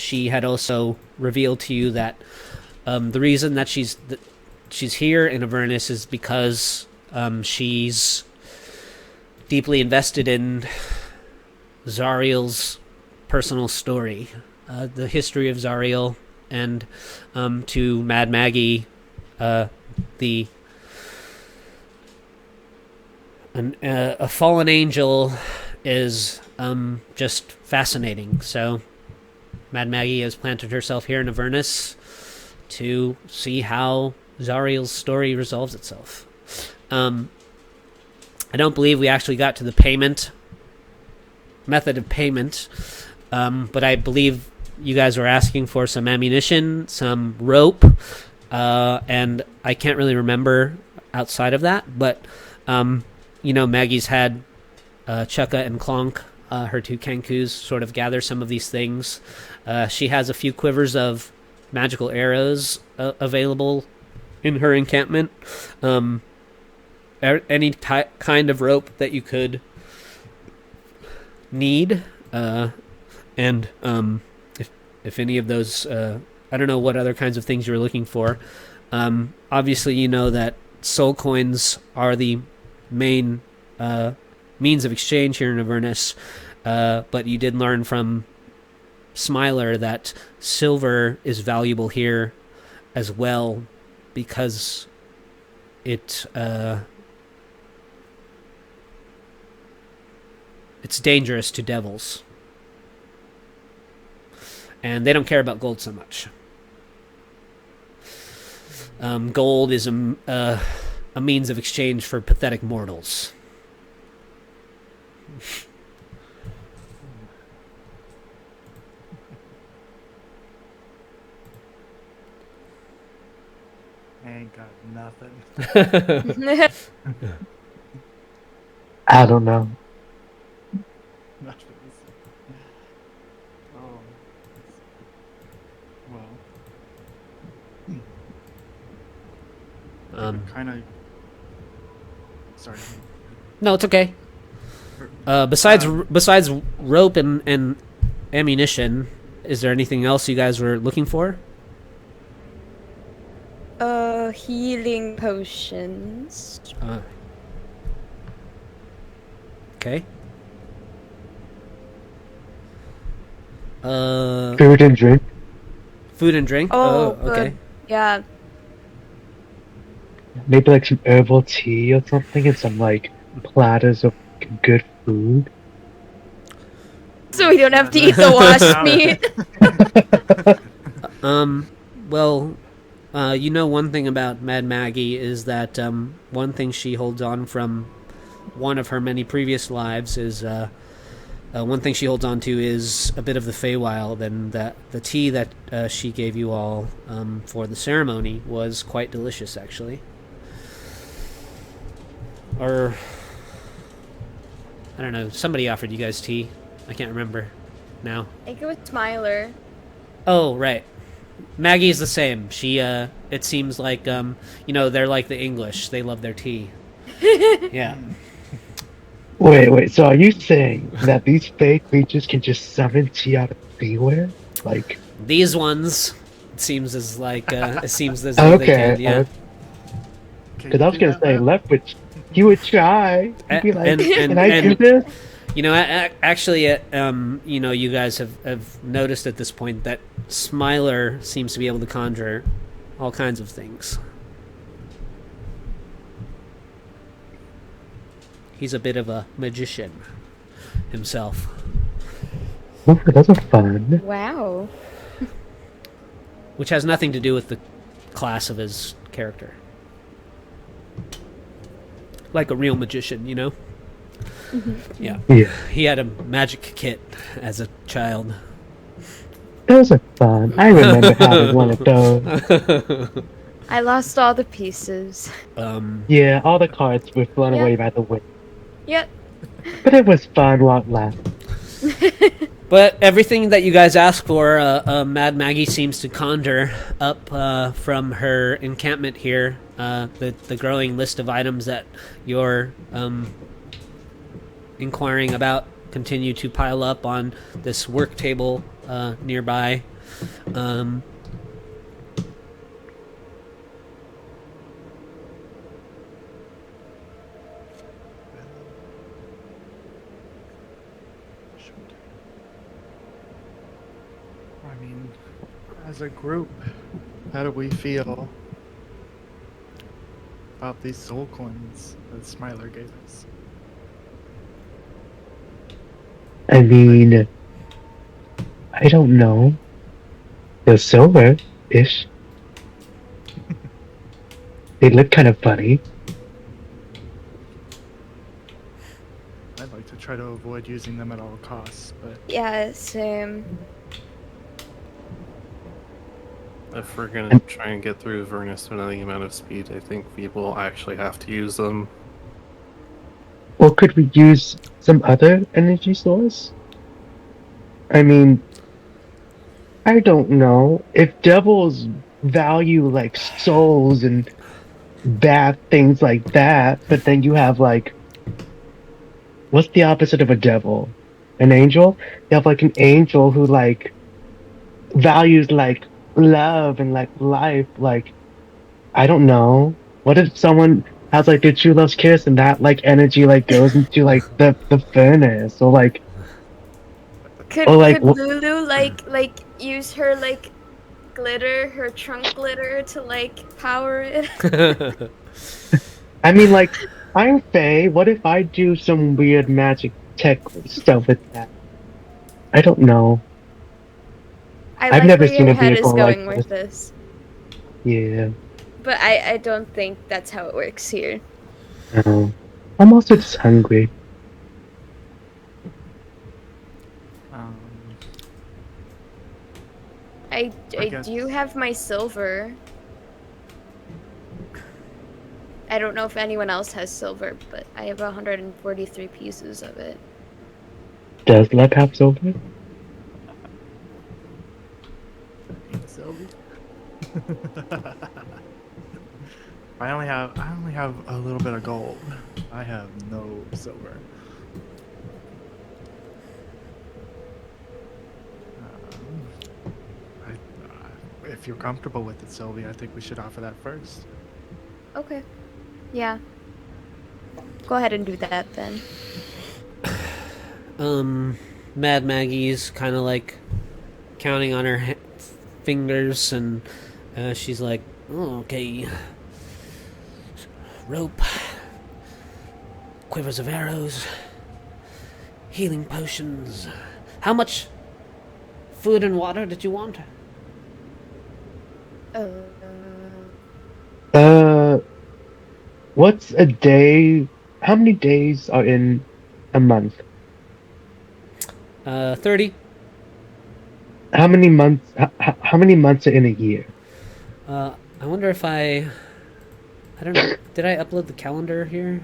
she had also revealed to you that the reason that she's here in Avernus is because she's deeply invested in Zariel's personal story, the history of Zariel, and to Mad Maggie, a fallen angel is just fascinating. So Mad Maggie has planted herself here in Avernus to see how Zariel's story resolves itself. I don't believe we actually got to the method of payment, but I believe you guys were asking for some ammunition, some rope, and I can't really remember outside of that, but Maggie's had Chukka and Clonk, her two Kenkus, sort of gather some of these things. She has a few quivers of magical arrows available in her encampment. Any kind of rope that you could need, and if any of those, I don't know what other kinds of things you're looking for. Obviously, you know that soul coins are the main means of exchange here in Avernus, but you did learn from Smiler that silver is valuable here as well because it's dangerous to devils, and they don't care about gold so much. Gold is a means of exchange for pathetic mortals. I ain't got nothing. I don't know. Oh. Well. Kind of. Sorry. No, it's okay. Besides rope and ammunition, is there anything else you guys were looking for? Healing potions. Okay. Food and drink. Food and drink? Oh, okay. good. Yeah. Maybe like some herbal tea or something, and some like platters of good food. So we don't have to eat the washed meat. Well, one thing about Mad Maggie is that one thing she holds on from one of her many previous lives is one thing she holds on to is a bit of the Feywild, and that the tea that she gave you all for the ceremony was quite delicious, actually. Or I don't know, somebody offered you guys tea. I can't remember now. I think it was Smiler. Oh, right. Maggie's the same. She, it seems like, they're like the English. They love their tea. Yeah. Wait, so are you saying that these fake creatures can just summon tea out of anywhere? Like... These ones, it seems as though they can, yeah. Because I was going to say, Leftwich, you would try. You'd be like, can I do this? Actually, you guys have noticed at this point that Smiler seems to be able to conjure all kinds of things. He's a bit of a magician himself. Oh, those are fun. Wow. Which has nothing to do with the class of his character. Like a real magician, you know? Mm-hmm. Yeah. He had a magic kit as a child. Those are fun. I remember having one of those. I lost all the pieces. Yeah, all the cards were blown away by the wind. Yep. But it was fun while it lasted. But everything that you guys ask for, Mad Maggie seems to conjure up from her encampment here. The growing list of items that you're inquiring about continue to pile up on this work table nearby. I mean, as a group, how do we feel about these soul coins that Smiler gave us? I mean, I don't know. They're silver-ish. They look kind of funny. I'd like to try to avoid using them at all costs, but Yeah, same. If we're gonna try and get through Avernus with any amount of speed, I think we will actually have to use them. Or could we use some other energy source? I mean, I don't know. If devils value like souls and bad things like that, but then you have like, what's the opposite of a devil? An angel? You have like an angel who like values like love and like life. Like, I don't know. What if someone has like their true love's kiss and that like energy like goes into like the furnace or like Could Or, like, could Lulu like use her like glitter, her trunk glitter to like power it? I mean, like, I'm Faye. What if I do some weird magic tech stuff with that? I don't know. I I've like never where seen your a head is vehicle like going with this, Yeah. but I don't think that's how it works here. No. I'm also just hungry. um, I guess- do have my silver. I don't know if anyone else has silver, but I have 143 pieces of it. Does luck have silver? Sylvie? I only have a little bit of gold. I have no silver. If you're comfortable with it, Sylvie, I think we should offer that first. Okay. Yeah. Go ahead and do that then. Mad Maggie's kind of like counting on her fingers, and she's like, oh, okay. Rope, quivers of arrows, healing potions. How much food and water did you want? What's a day? How many days are in a month? 30. How many months? How many months are in a year? I wonder if I don't know. Did I upload the calendar here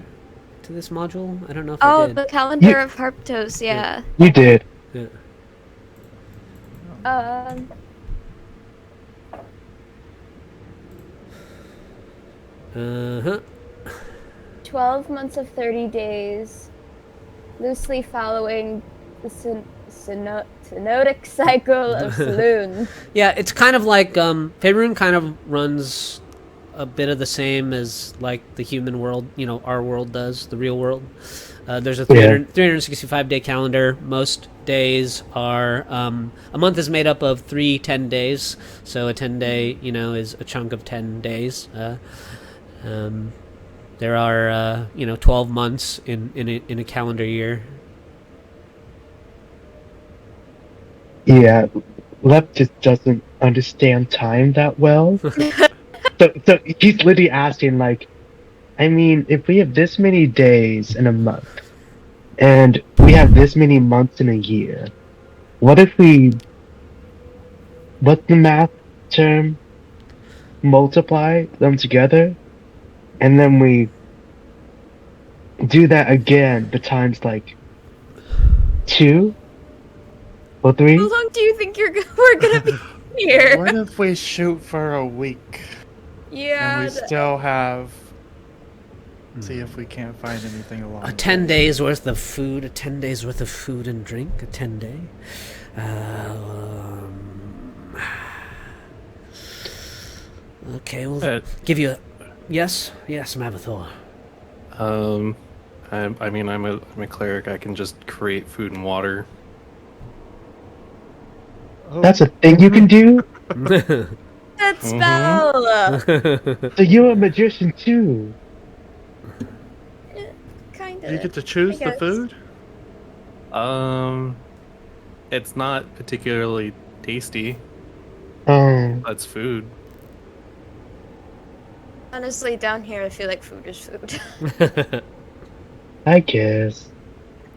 to this module? I don't know if I Oh, did. the calendar Yeah. of Harptos, yeah. You did. Yeah. Uh-huh. 12 months of 30 days, loosely following the synodic cycle of Saloon. Yeah, it's kind of like Faerun kind of runs a bit of the same as like the human world, our world does, the real world. There's a 365-day calendar. Most days are a month is made up of 3 10 days, so a 10-day is a chunk of 10 days. There are 12 months in a calendar year. Yeah, Lep just doesn't understand time that well. So he's literally asking, like, I mean, if we have this many days in a month, and we have this many months in a year, what's the math term? Multiply them together, and then we do that again, but times like 2 or 3? How long do you think we're gonna be here? What if we shoot for a week Yeah. and we still have? See if we can't find anything along. A 10 days worth of food, a 10 days worth of food and drink, a 10-day. Okay, we'll give you a... Yes, Mavathor. I mean, I'm a cleric. I can just create food and water. That's a thing you can do? That spell! So you're a magician too? Kinda. Do you get to choose I the guess. food? It's not particularly tasty. That's food. Honestly, down here, I feel like food is food. I guess.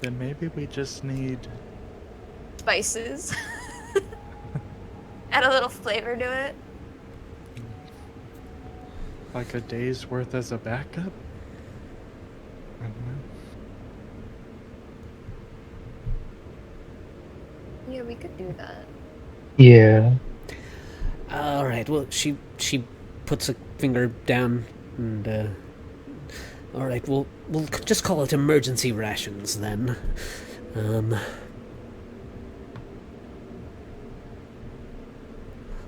Then maybe we just need... Spices. Add a little flavor to it. like a day's worth as a backup? I don't know. Yeah, we could do that. Yeah. All right. Well, she puts a finger down and. All right. We'll just call it emergency rations then.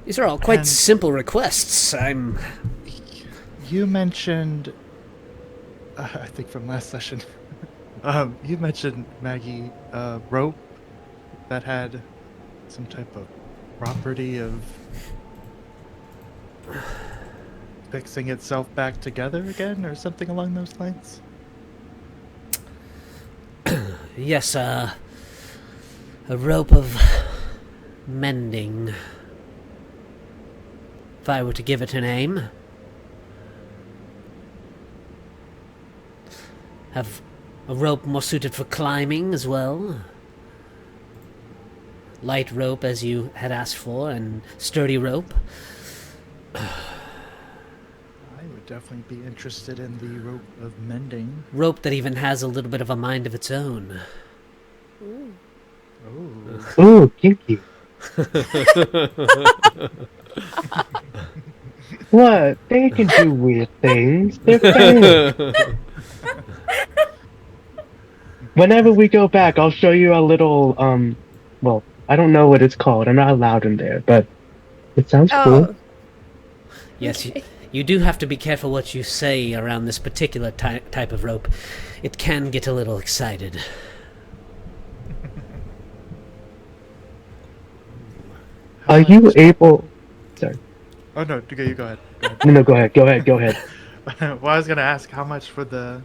These are all quite And- simple requests. You mentioned, I think from last session, you mentioned, Maggie, rope that had some type of property of fixing itself back together again, or something along those lines? Yes, a rope of mending. If I were to give it a name. Have a rope more suited for climbing as well. Light rope as you had asked for, and sturdy rope. I would definitely be interested in the rope of mending. Rope that even has a little bit of a mind of its own. Oh. Ooh, kinky. What? They can do weird things. They're fans. Whenever we go back, I'll show you a little, well, I don't know what it's called. I'm not allowed in there, but it sounds cool. Yes, you do have to be careful what you say around this particular type of rope. It can get a little excited. Are you able... Sorry. Oh no, you go ahead. No, go ahead. Well, I was gonna ask how much for the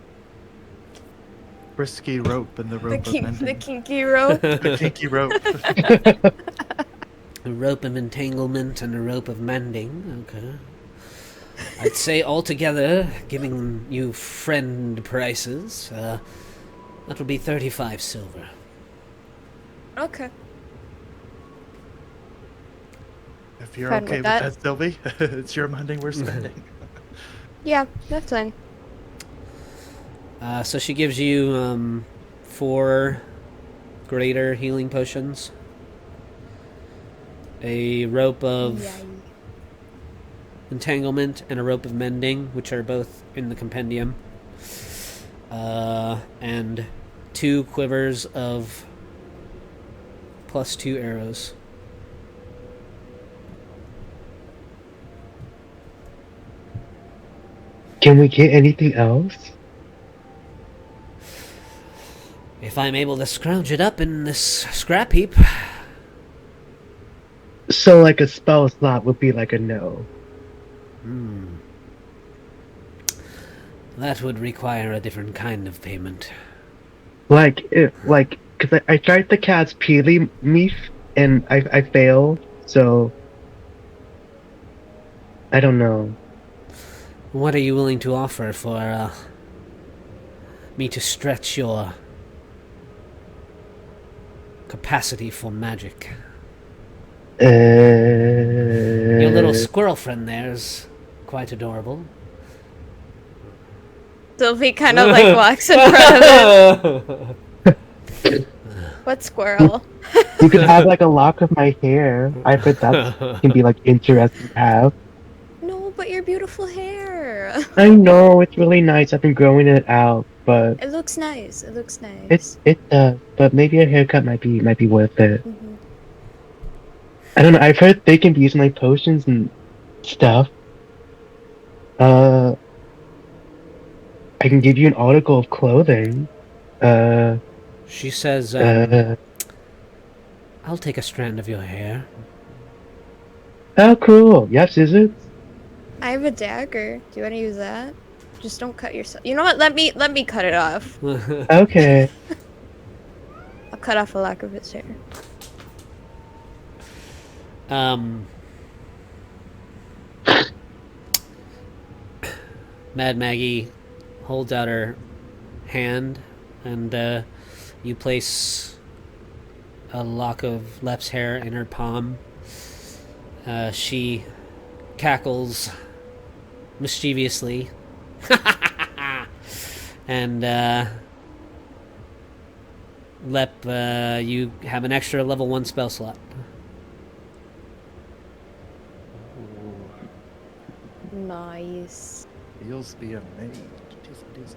frisky rope and the rope of mending. The kinky rope. The kinky rope. A rope of entanglement and a rope of mending. Okay. I'd say altogether, giving you friend prices, that will be 35 silver. Okay. If you're Fine okay with with that. that, Sylvie, it's your mending we're spending. Yeah, that's fine. So she gives you 4 greater healing potions, a rope of entanglement, and a rope of mending, which are both in the compendium, and 2 quivers of +2 arrows. Can we get anything else? If I'm able to scrounge it up in this scrap heap. So, like, a spell slot would be like a no. That would require a different kind of payment. Because I tried the cat's peely meef, and I failed, so... I don't know. What are you willing to offer for me to stretch your capacity for magic? Your little squirrel friend there is quite adorable. Sylvie kind of like walks in front of it. What squirrel? You could have, like, a lock of my hair. I bet that can be, like, interesting to have. No, but your beautiful hair. I know, it's really nice. I've been growing it out, but... It looks nice. It looks nice. It does, but maybe a haircut might be worth it. Mhm. I don't know. I've heard they can be used in like potions and stuff. Uh, I can give you an article of clothing. Uh, She says, uh. I'll take a strand of your hair. Oh, cool. You have scissors? I have a dagger. Do you want to use that? Just don't cut yourself. You know what? Let me cut it off. Okay. I'll cut off a lock of his hair. Mad Maggie holds out her hand, and you place a lock of Lep's hair in her palm. She cackles mischievously. And Lep, you have an extra level 1 spell slot. Nice. Feels the amazed. It is.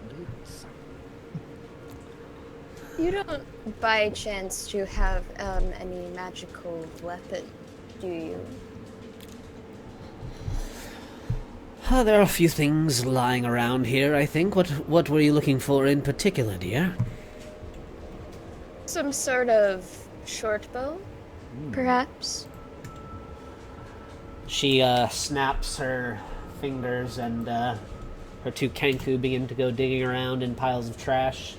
You don't, by chance, to have any magical weapon, do you? There are a few things lying around here, I think. What were you looking for in particular, dear? Some sort of short bow, perhaps? She snaps her fingers, and her 2 Kenku begin to go digging around in piles of trash.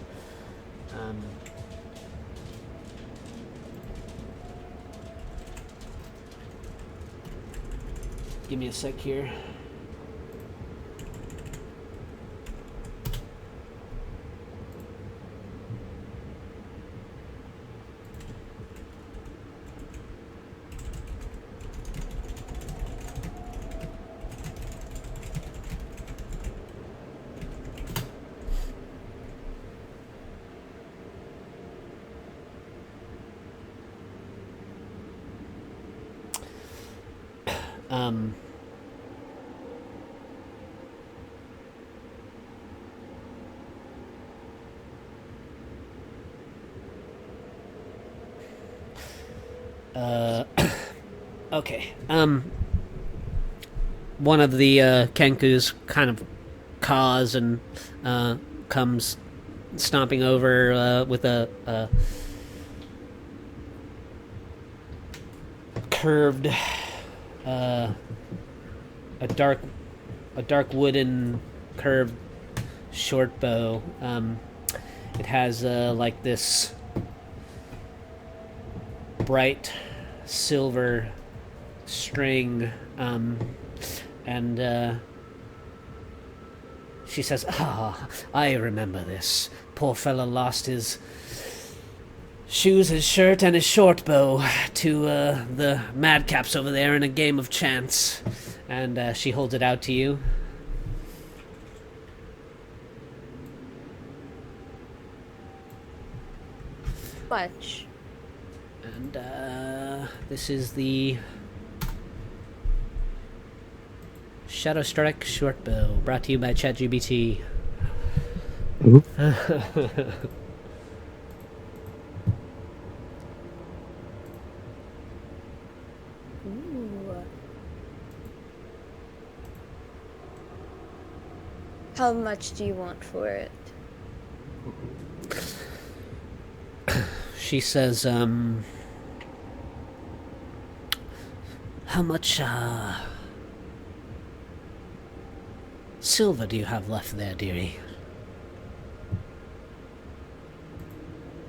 Give me a sec here. Okay. One of the Kenkus kind of caws and comes stomping over with a curved, a dark wooden curved short bow. It has like this bright silver string, and she says, I remember this. Poor fellow lost his shoes, his shirt, and his short bow to the madcaps over there in a game of chance. And she holds it out to you. Much. And this is the Shadow Strike short bow, brought to you by ChatGPT. Ooh. Ooh. How much do you want for it? She says, how much silver do you have left there, dearie?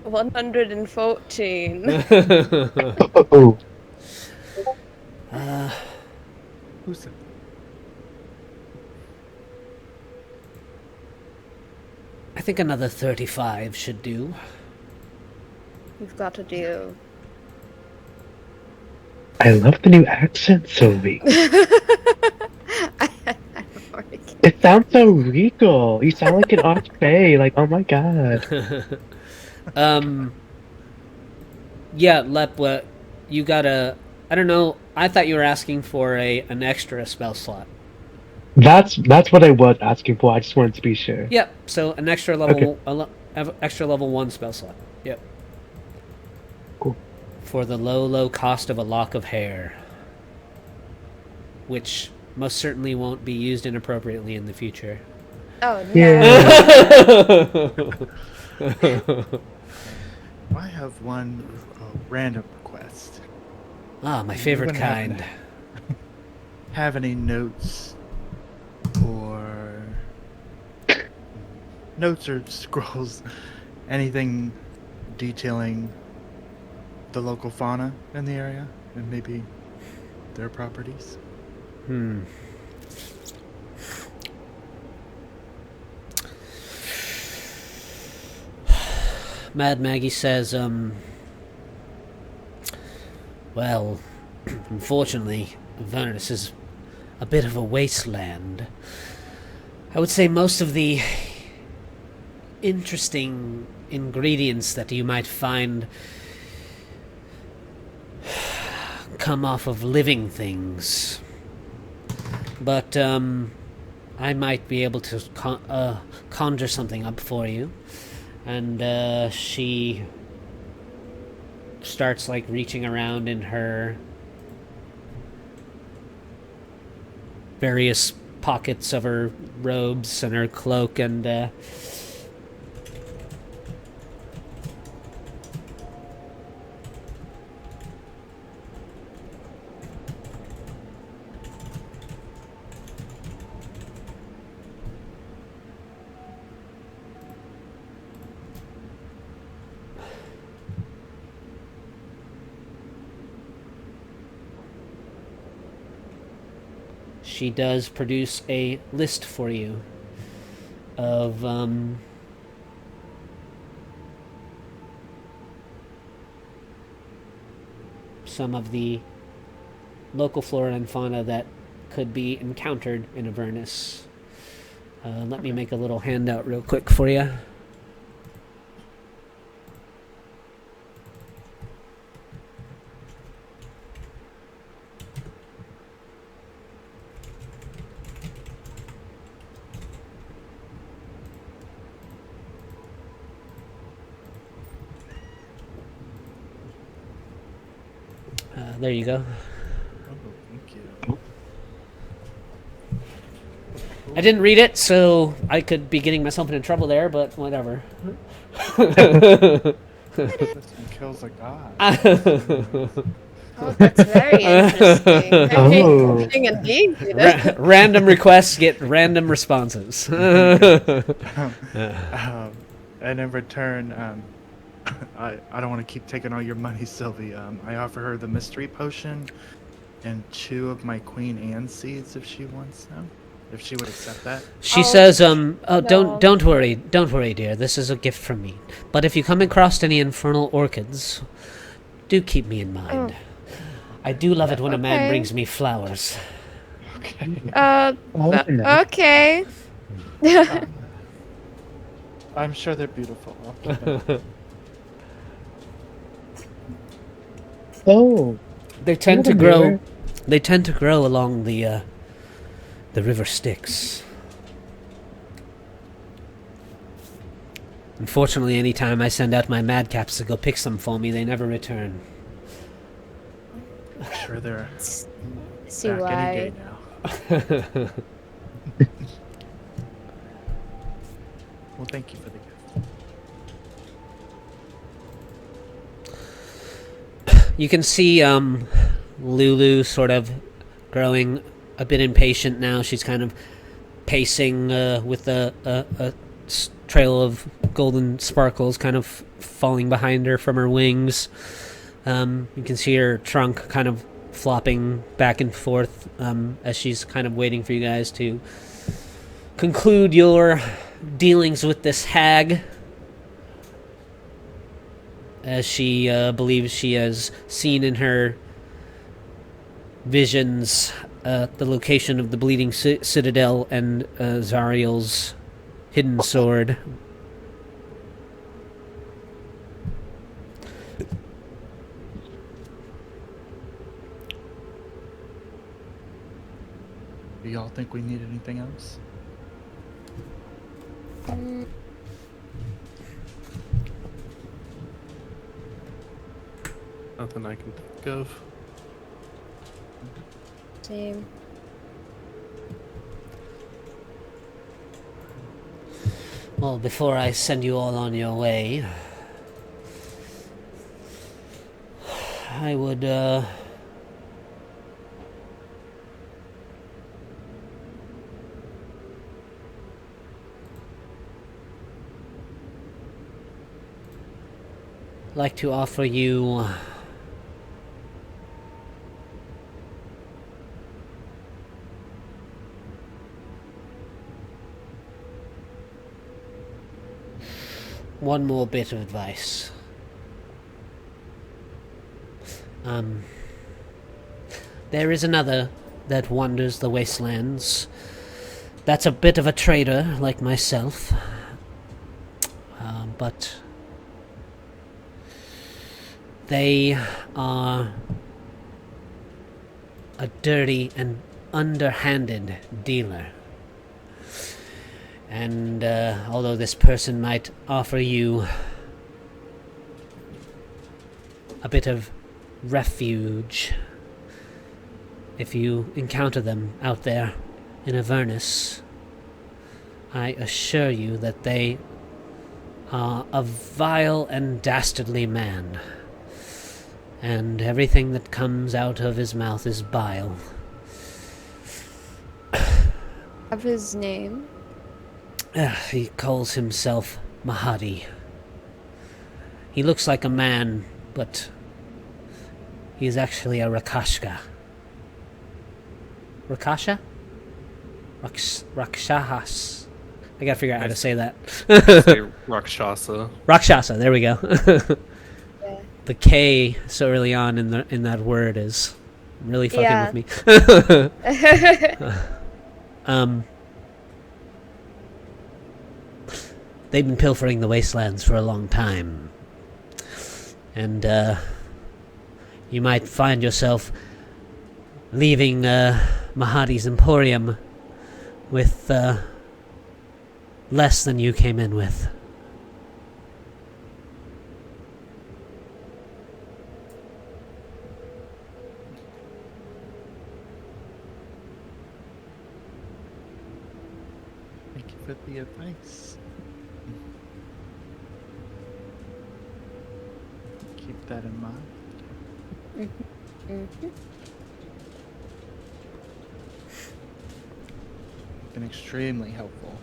114. Oh. Who said? I think another 35 should do. You've got a deal. I love the new accent, Sylvie. It sounds so regal. You sound like an archfey. Like, oh my god. Yeah, Lep, you got a... I don't know, I thought you were asking for an extra spell slot. That's what I was asking for. I just wanted to be sure. Yep, so an extra level, Okay. extra level 1 spell slot. Yep. Cool. for the low, low cost of a lock of hair, which most certainly won't be used inappropriately in the future. Oh no. Yeah. I have one random request. Ah, my favorite kind. Have any notes or scrolls, anything detailing the local fauna in the area and maybe their properties? Mad Maggie says, well, unfortunately, Avernus is a bit of a wasteland. I would say most of the interesting ingredients that you might find come off of living things. But, I might be able to conjure something up for you. And, she starts, like, reaching around in her various pockets of her robes and her cloak, and, she does produce a list for you of, some of the local flora and fauna that could be encountered in Avernus. Let me make a little handout real quick for you. There you go. Oh, thank you. I didn't read it, so I could be getting myself into trouble there, but whatever. This one kills a god. Oh, that's very interesting. Very Oh. interesting indeed. You know? Random requests get random responses. And in return, I don't want to keep taking all your money, Sylvie. I offer her the mystery potion and 2 of my Queen Anne seeds if she wants them. If she would accept that. She Oh, says, oh, no. don't worry, dear. This is a gift from me. But if you come across any infernal orchids, do keep me in mind. I do love it when a man Okay. brings me flowers. Okay. Okay. I'm sure they're beautiful. I'll keep them. Oh, They tend to What a grow. mirror. They tend to grow along the river Styx. Unfortunately, anytime I send out my madcaps to go pick some for me, they never return. I'm sure they're See back any day why? now. Well, thank you for the gift. You can see Lulu sort of growing a bit impatient now. She's kind of pacing with a trail of golden sparkles kind of falling behind her from her wings. You can see her trunk kind of flopping back and forth as she's kind of waiting for you guys to conclude your dealings with this hag, as she believes she has seen in her visions the location of the Bleeding Citadel and Zariel's hidden sword. Do y'all think we need anything else? Nothing I can think of. Same. Well, before I send you all on your way, I would, like to offer you one more bit of advice. There is another that wanders the wastelands. That's a bit of a traitor, like myself. But they are a dirty and underhanded dealer. And although this person might offer you a bit of refuge if you encounter them out there in Avernus, I assure you that they are a vile and dastardly man, and everything that comes out of his mouth is bile. Of his name? He calls himself Mahadi. He looks like a man, but he's actually a Rakashka. Rakasha? Rakshahas. I gotta figure out how to say that. Say Rakshasa. Rakshasa, there we go. Yeah. The K so early on in that word is really fucking with me. They've been pilfering the wastelands for a long time. And you might find yourself leaving Mahadi's Emporium with less than you came in with. Thank you for the advice. Keep that in mind. Mm-hmm. Been extremely helpful.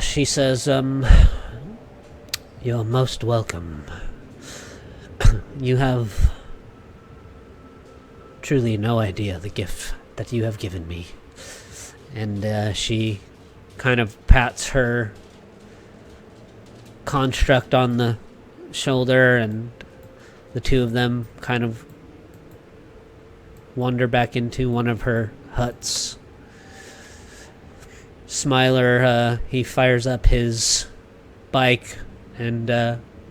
She says, you're most welcome. You have truly no idea the gift that you have given me. And she kind of pats her construct on the shoulder, and the two of them kind of wander back into one of her huts. Smiler, he fires up his bike and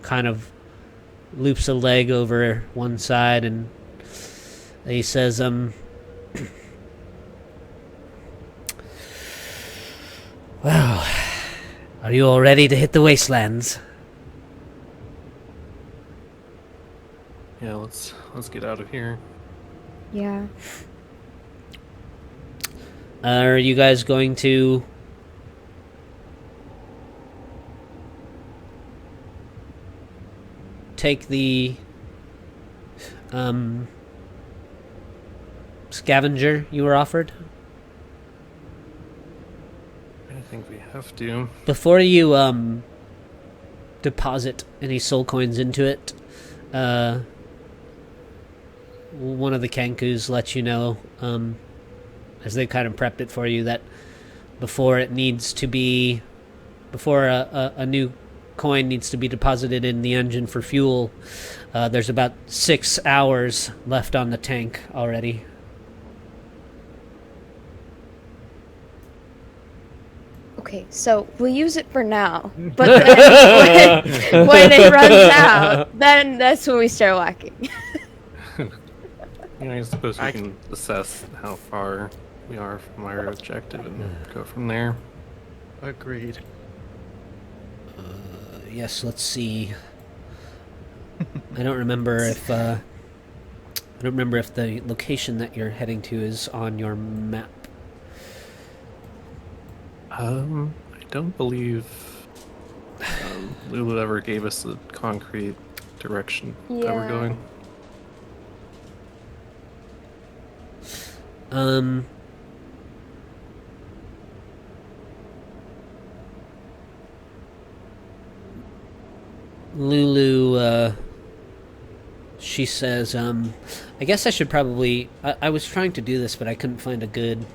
kind of loops a leg over one side, and he says, well, are you all ready to hit the wastelands? Yeah, let's get out of here. Yeah. Are you guys going to take the scavenger you were offered? I think we have to. Before you deposit any soul coins into it, one of the Kankus lets you know, as they kind of prepped it for you, that before a new coin needs to be deposited in the engine for fuel, there's about 6 hours left on the tank already. Okay, so we'll use it for now. But then when it runs out, then that's when we start walking. I suppose we can assess how far we are from our objective and go from there. Agreed. Yes, let's see. I don't remember if the location that you're heading to is on your map. I don't believe Lulu ever gave us a concrete direction that we're Yeah. going. Lulu, she says, I guess I should probably... I was trying to do this, but I couldn't find a good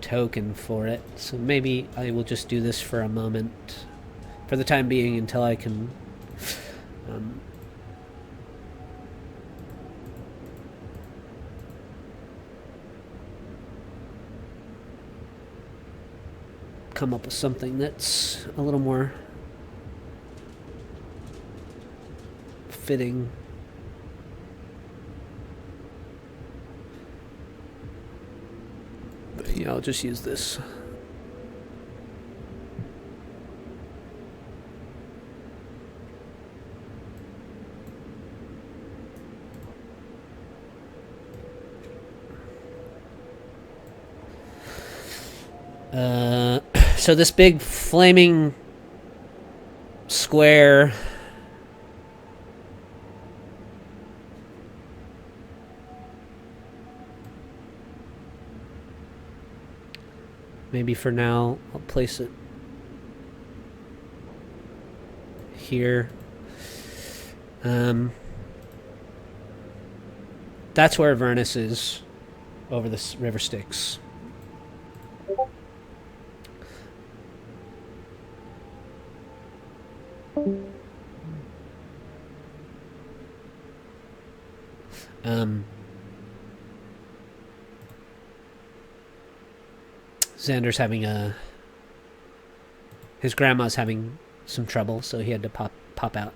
token for it, so maybe I will just do this for a moment, for the time being, until I can... come up with something that's a little more fitting. But yeah, I'll just use this. So this big flaming square maybe for now I'll place it here. That's where Avernus is, over the river Styx. Xander's having his grandma's having some trouble, so he had to pop out.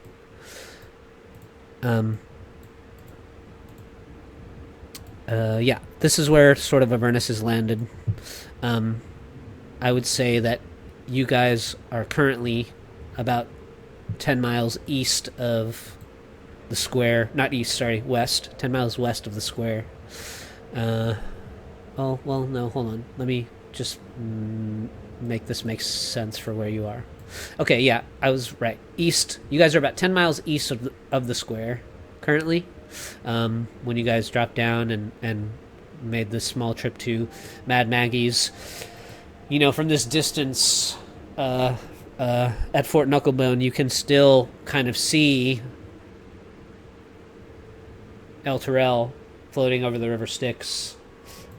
Yeah, this is where sort of Avernus is landed. I would say that you guys are currently about 10 miles east of the square. Not east, sorry, west. 10 miles west of the square. Oh, well, no, hold on. Let me just make this make sense for where you are. Okay, yeah, I was right. East. You guys are about 10 miles east of the square currently. When you guys dropped down and made this small trip to Mad Maggie's. You know, from this distance at Fort Knucklebone, you can still kind of see El Terrell floating over the river Styx.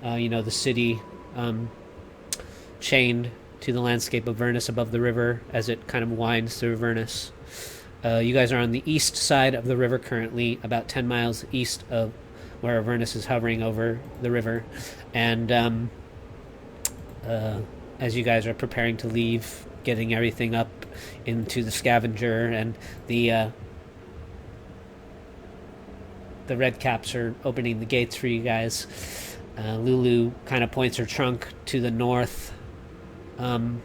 You know, the city chained to the landscape of Avernus above the river as it kind of winds through Avernus. You guys are on the east side of the river currently, about 10 miles east of where Avernus is hovering over the river. And as you guys are preparing to leave, getting everything up into the scavenger, and the red caps are opening the gates for you guys, Lulu kind of points her trunk to the north, and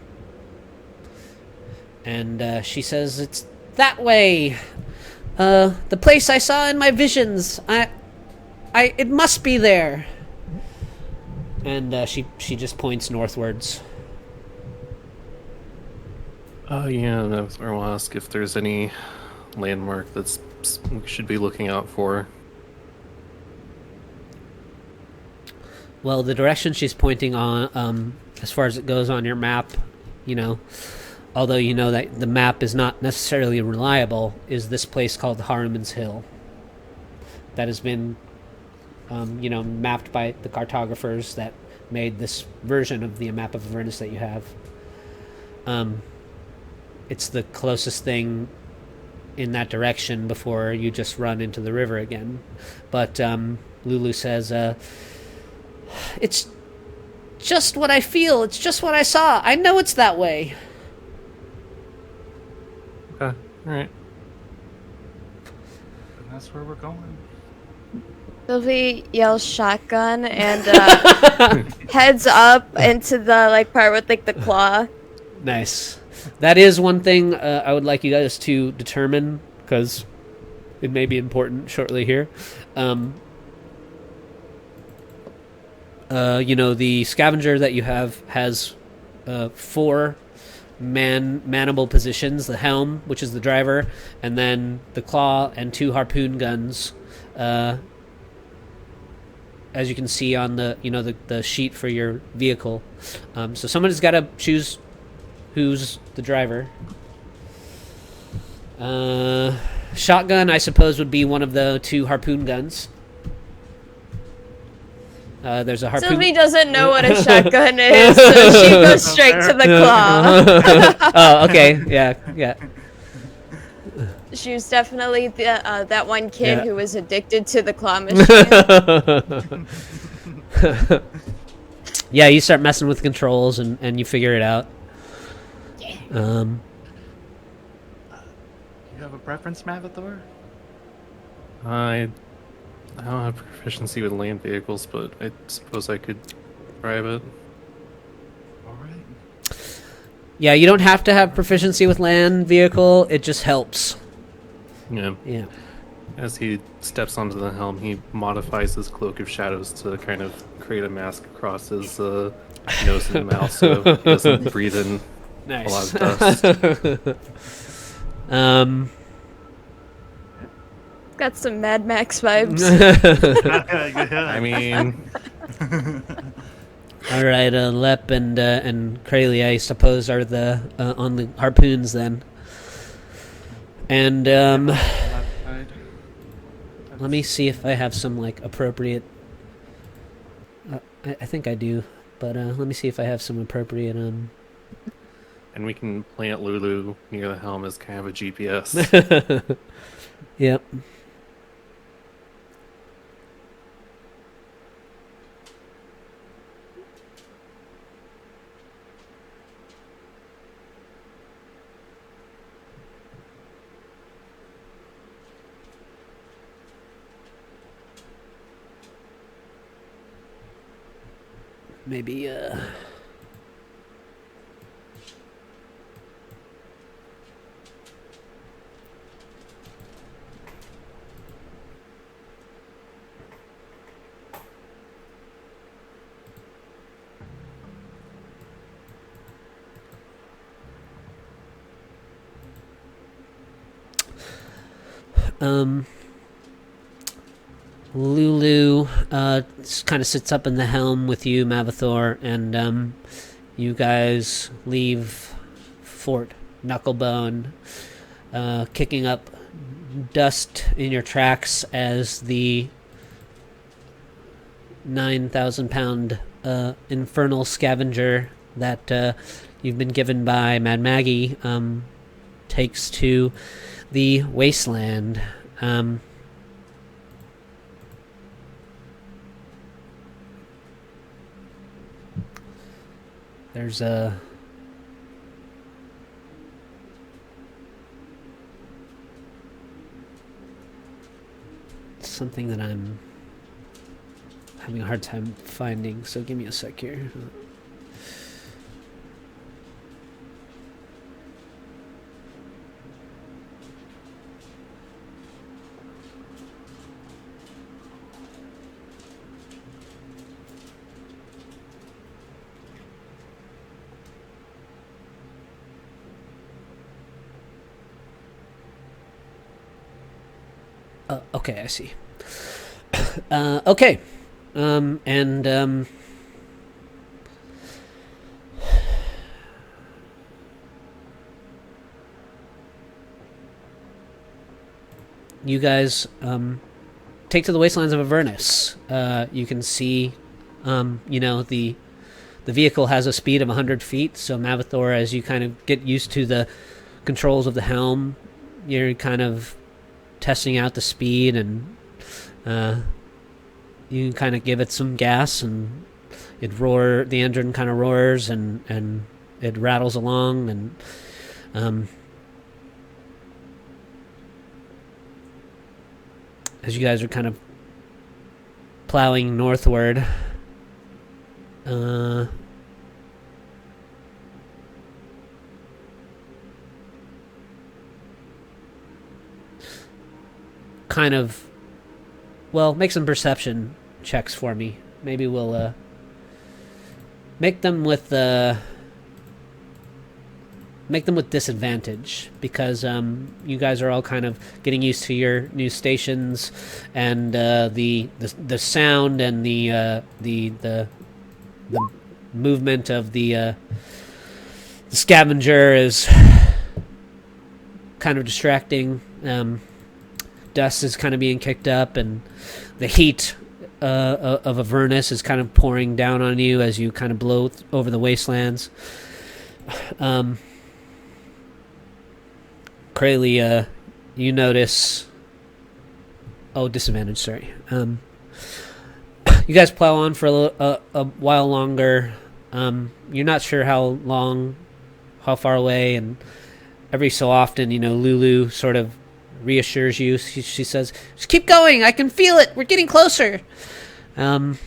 she says, "It's that way. The place I saw in my visions. It must be there." And she just points northwards. Yeah, I will ask if there's any landmark we should be looking out for. Well, the direction she's pointing on, as far as it goes on your map, you know, although you know that the map is not necessarily reliable, is this place called Harriman's Hill. That has been, you know, mapped by the cartographers that made this version of the map of Avernus that you have. It's the closest thing in that direction before you just run into the river again. But Lulu says, "It's just what I feel. It's just what I saw. I know it's that way." Okay, alright. And that's where we're going. Sylvie yells shotgun and heads up into the like part with like the claw. Nice. That is one thing I would like you guys to determine, because it may be important shortly here. The scavenger that you have has 4 manable positions: the helm, which is the driver, and then the claw and 2 harpoon guns. As you can see on the sheet for your vehicle. So somebody's got to choose who's the driver. Shotgun, I suppose, would be one of the 2 harpoon guns. There's a harpoon. Sylvie doesn't know what a shotgun is, so she goes straight to the claw. Oh, okay. Yeah. She was definitely that one kid Yeah. who was addicted to the claw machine. Yeah, you start messing with controls and you figure it out. You have a preference, Mavathor? I don't have proficiency with land vehicles, but I suppose I could drive it. Alright. Yeah, you don't have to have proficiency with land vehicle. It just helps. Yeah. Yeah. As he steps onto the helm, he modifies his cloak of shadows to kind of create a mask across his nose and mouth, so he doesn't breathe in a lot of dust. Got some Mad Max vibes. I mean, All right, Lep and Krayley, I suppose, are the on the harpoons then. And Left side. let me see if I have some like appropriate. I think I do, but let me see if I have some appropriate. and we can plant Lulu near the helm as kind of a GPS. Yep. Maybe Lulu kind of sits up in the helm with you, Mavathor, and you guys leave Fort Knucklebone, kicking up dust in your tracks as the 9,000-pound infernal scavenger that you've been given by Mad Maggie takes to the wasteland. There's something that I'm having a hard time finding, so give me a sec here. Okay, I see. Okay. You guys take to the wastelands of Avernus. You can see, the vehicle has a speed of 100 feet, so Mavathor, as you kind of get used to the controls of the helm, you're kind of testing out the speed, and you kind of give it some gas, and the engine kind of roars, and it rattles along, and as you guys are kind of plowing northward. Kind of, well, make some perception checks for me. Maybe we'll make them with disadvantage, because you guys are all kind of getting used to your new stations, and the sound and the movement of the scavenger is kind of distracting. Dust is kind of being kicked up, and the heat of Avernus is kind of pouring down on you as you kind of blow over the wastelands. Krayley, you notice... Oh, disadvantage, sorry. You guys plow on for a while longer. You're not sure how far away, and every so often, Lulu sort of reassures you. She says, "Just keep going. I can feel it. We're getting closer." And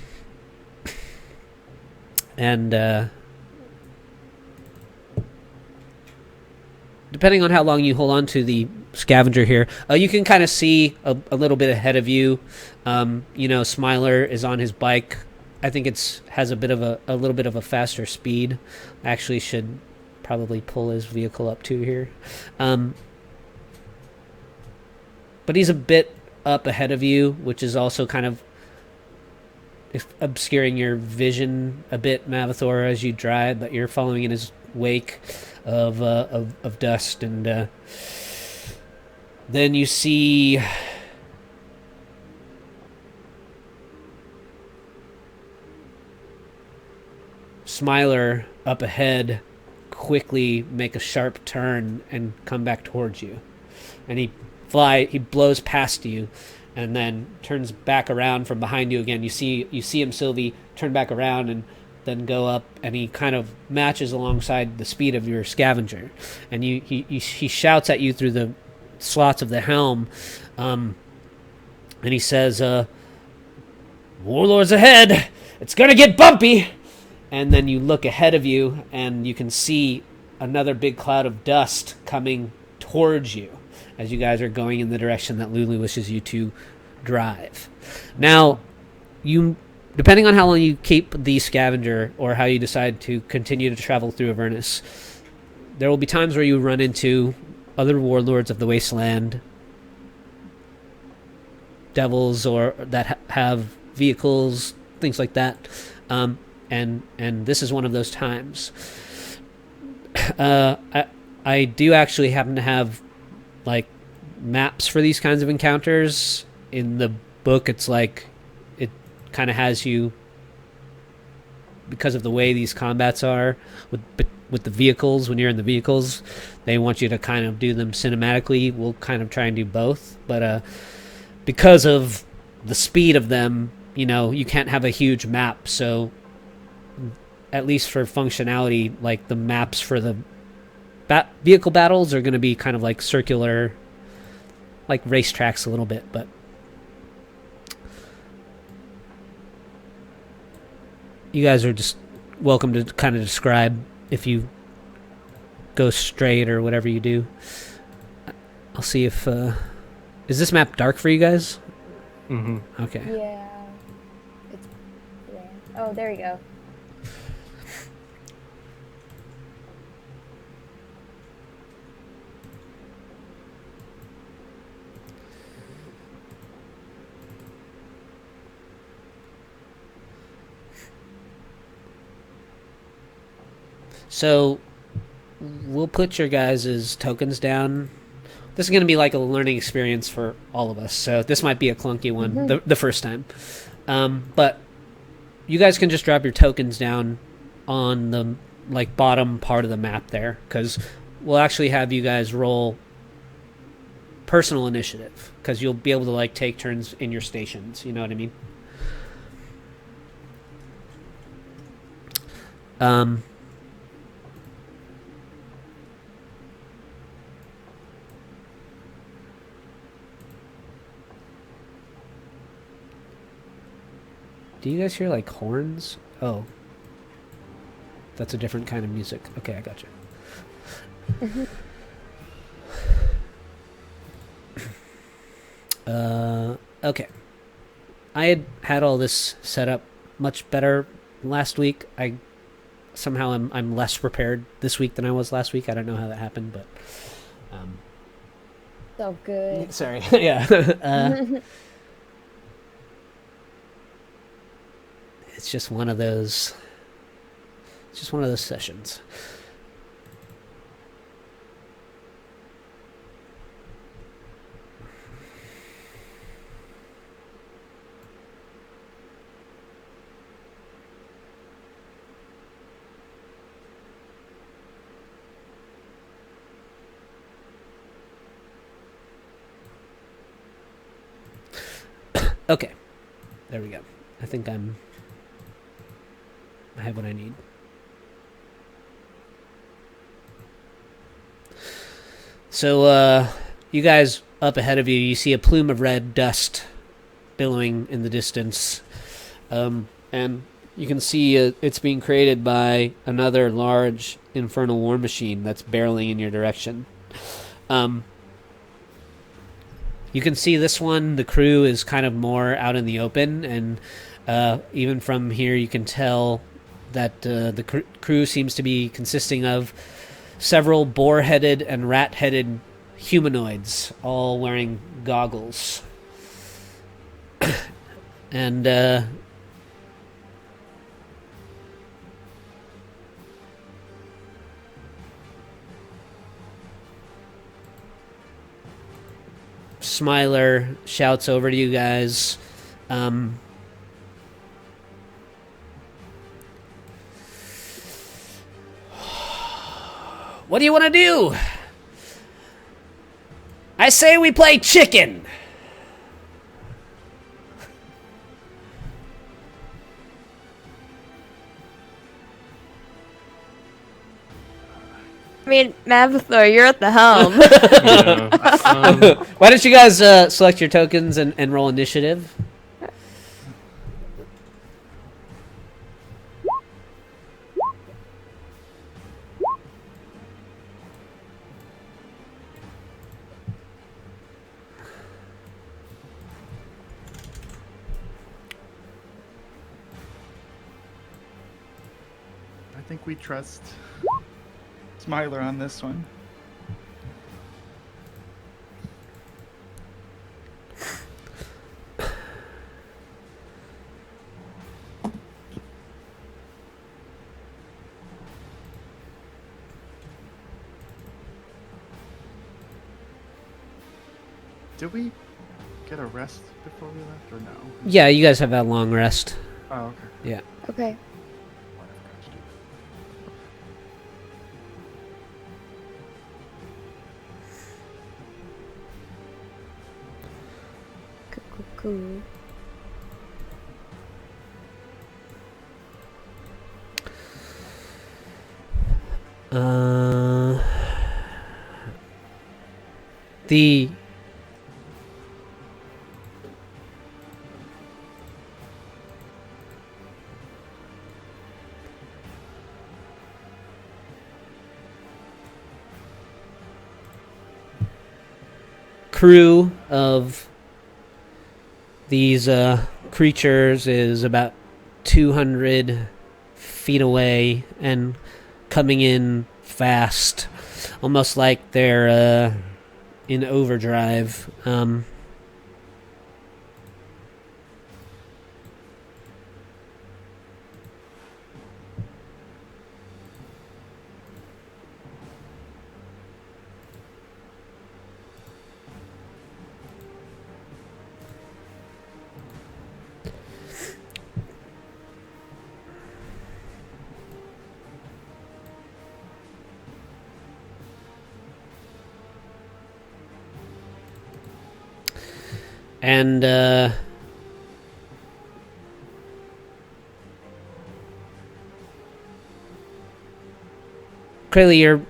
depending on how long you hold on to the scavenger here, you can kind of see a little bit ahead of you. Smiler is on his bike. I think has a little bit of a faster speed. I actually should probably pull his vehicle up too here. But he's a bit up ahead of you, which is also kind of obscuring your vision a bit, Mavathor, as you drive, but you're following in his wake of dust. And then you see Smiler up ahead quickly make a sharp turn and come back towards you. And he blows past you and then turns back around from behind you again. You see him, Sylvie, turn back around and then go up, and he kind of matches alongside the speed of your scavenger. And he shouts at you through the slots of the helm, and he says, "Warlords ahead! It's gonna get bumpy!" And then you look ahead of you, and you can see another big cloud of dust coming towards you as you guys are going in the direction that Lulu wishes you to drive. Now, depending on how long you keep the scavenger or how you decide to continue to travel through Avernus, there will be times where you run into other warlords of the wasteland, devils, or that have vehicles, things like that. And this is one of those times. I do actually happen to have maps for these kinds of encounters. In the book, it's it kind of has you, because of the way these combats are with the vehicles. When you're in the vehicles, they want you to kind of do them cinematically. We'll kind of try and do both, but because of the speed of them, you can't have a huge map. So at least for functionality, the maps for the vehicle battles are going to be kind of circular, like racetracks a little bit. But you guys are just welcome to kind of describe if you go straight or whatever you do. I'll see if is this map dark for you guys? Mm-hmm. Okay. Yeah. Oh, there you go. So we'll put your guys' tokens down. This is going to be like a learning experience for all of us, so this might be a clunky one the first time. But you guys can just drop your tokens down on the bottom part of the map there, because we'll actually have you guys roll personal initiative, because you'll be able to take turns in your stations. You know what I mean? Do you guys hear like horns? Oh. That's a different kind of music. Okay, I got you. Okay. I had all this set up much better last week. I'm less prepared this week than I was last week. I don't know how that happened, but So good. sorry. Yeah. It's just one of those. It's just one of those sessions. Okay, there we go. I think I have what I need. So, you guys up ahead of you, you see a plume of red dust billowing in the distance. And you can see it's being created by another large infernal war machine that's barreling in your direction. You can see this one, the crew is kind of more out in the open, and even from here you can tell that the crew seems to be consisting of several boar-headed and rat-headed humanoids, all wearing goggles. And Smiler shouts over to you guys. What do you want to do? I say we play chicken. I mean, Mavithor, you're at the helm. Yeah. Why don't you guys select your tokens and roll initiative? I think we trust Smiler on this one. Did we get a rest before we left, or no? Yeah, you guys have that long rest. Oh, okay. Yeah. Okay. Cool. The crew of these creatures is about 200 feet away and coming in fast, almost like they're in overdrive. And clearly you're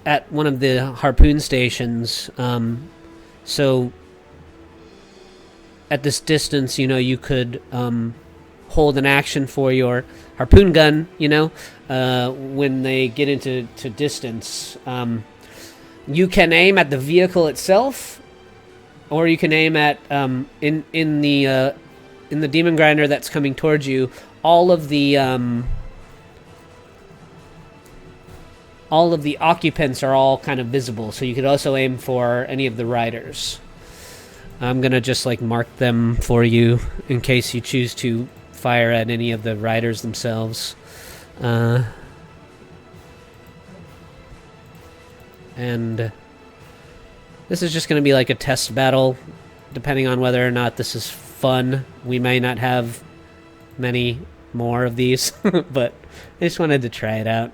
at one of the harpoon stations, so at this distance, you know, you could hold an action for your harpoon gun, when they get into distance. You can aim at the vehicle itself, or you can aim at in the demon grinder that's coming towards you. All of the occupants are all kind of visible, so you could also aim for any of the riders. I'm gonna just mark them for you in case you choose to fire at any of the riders themselves. And this is just going to be a test battle. Depending on whether or not this is fun, we may not have many more of these, but I just wanted to try it out.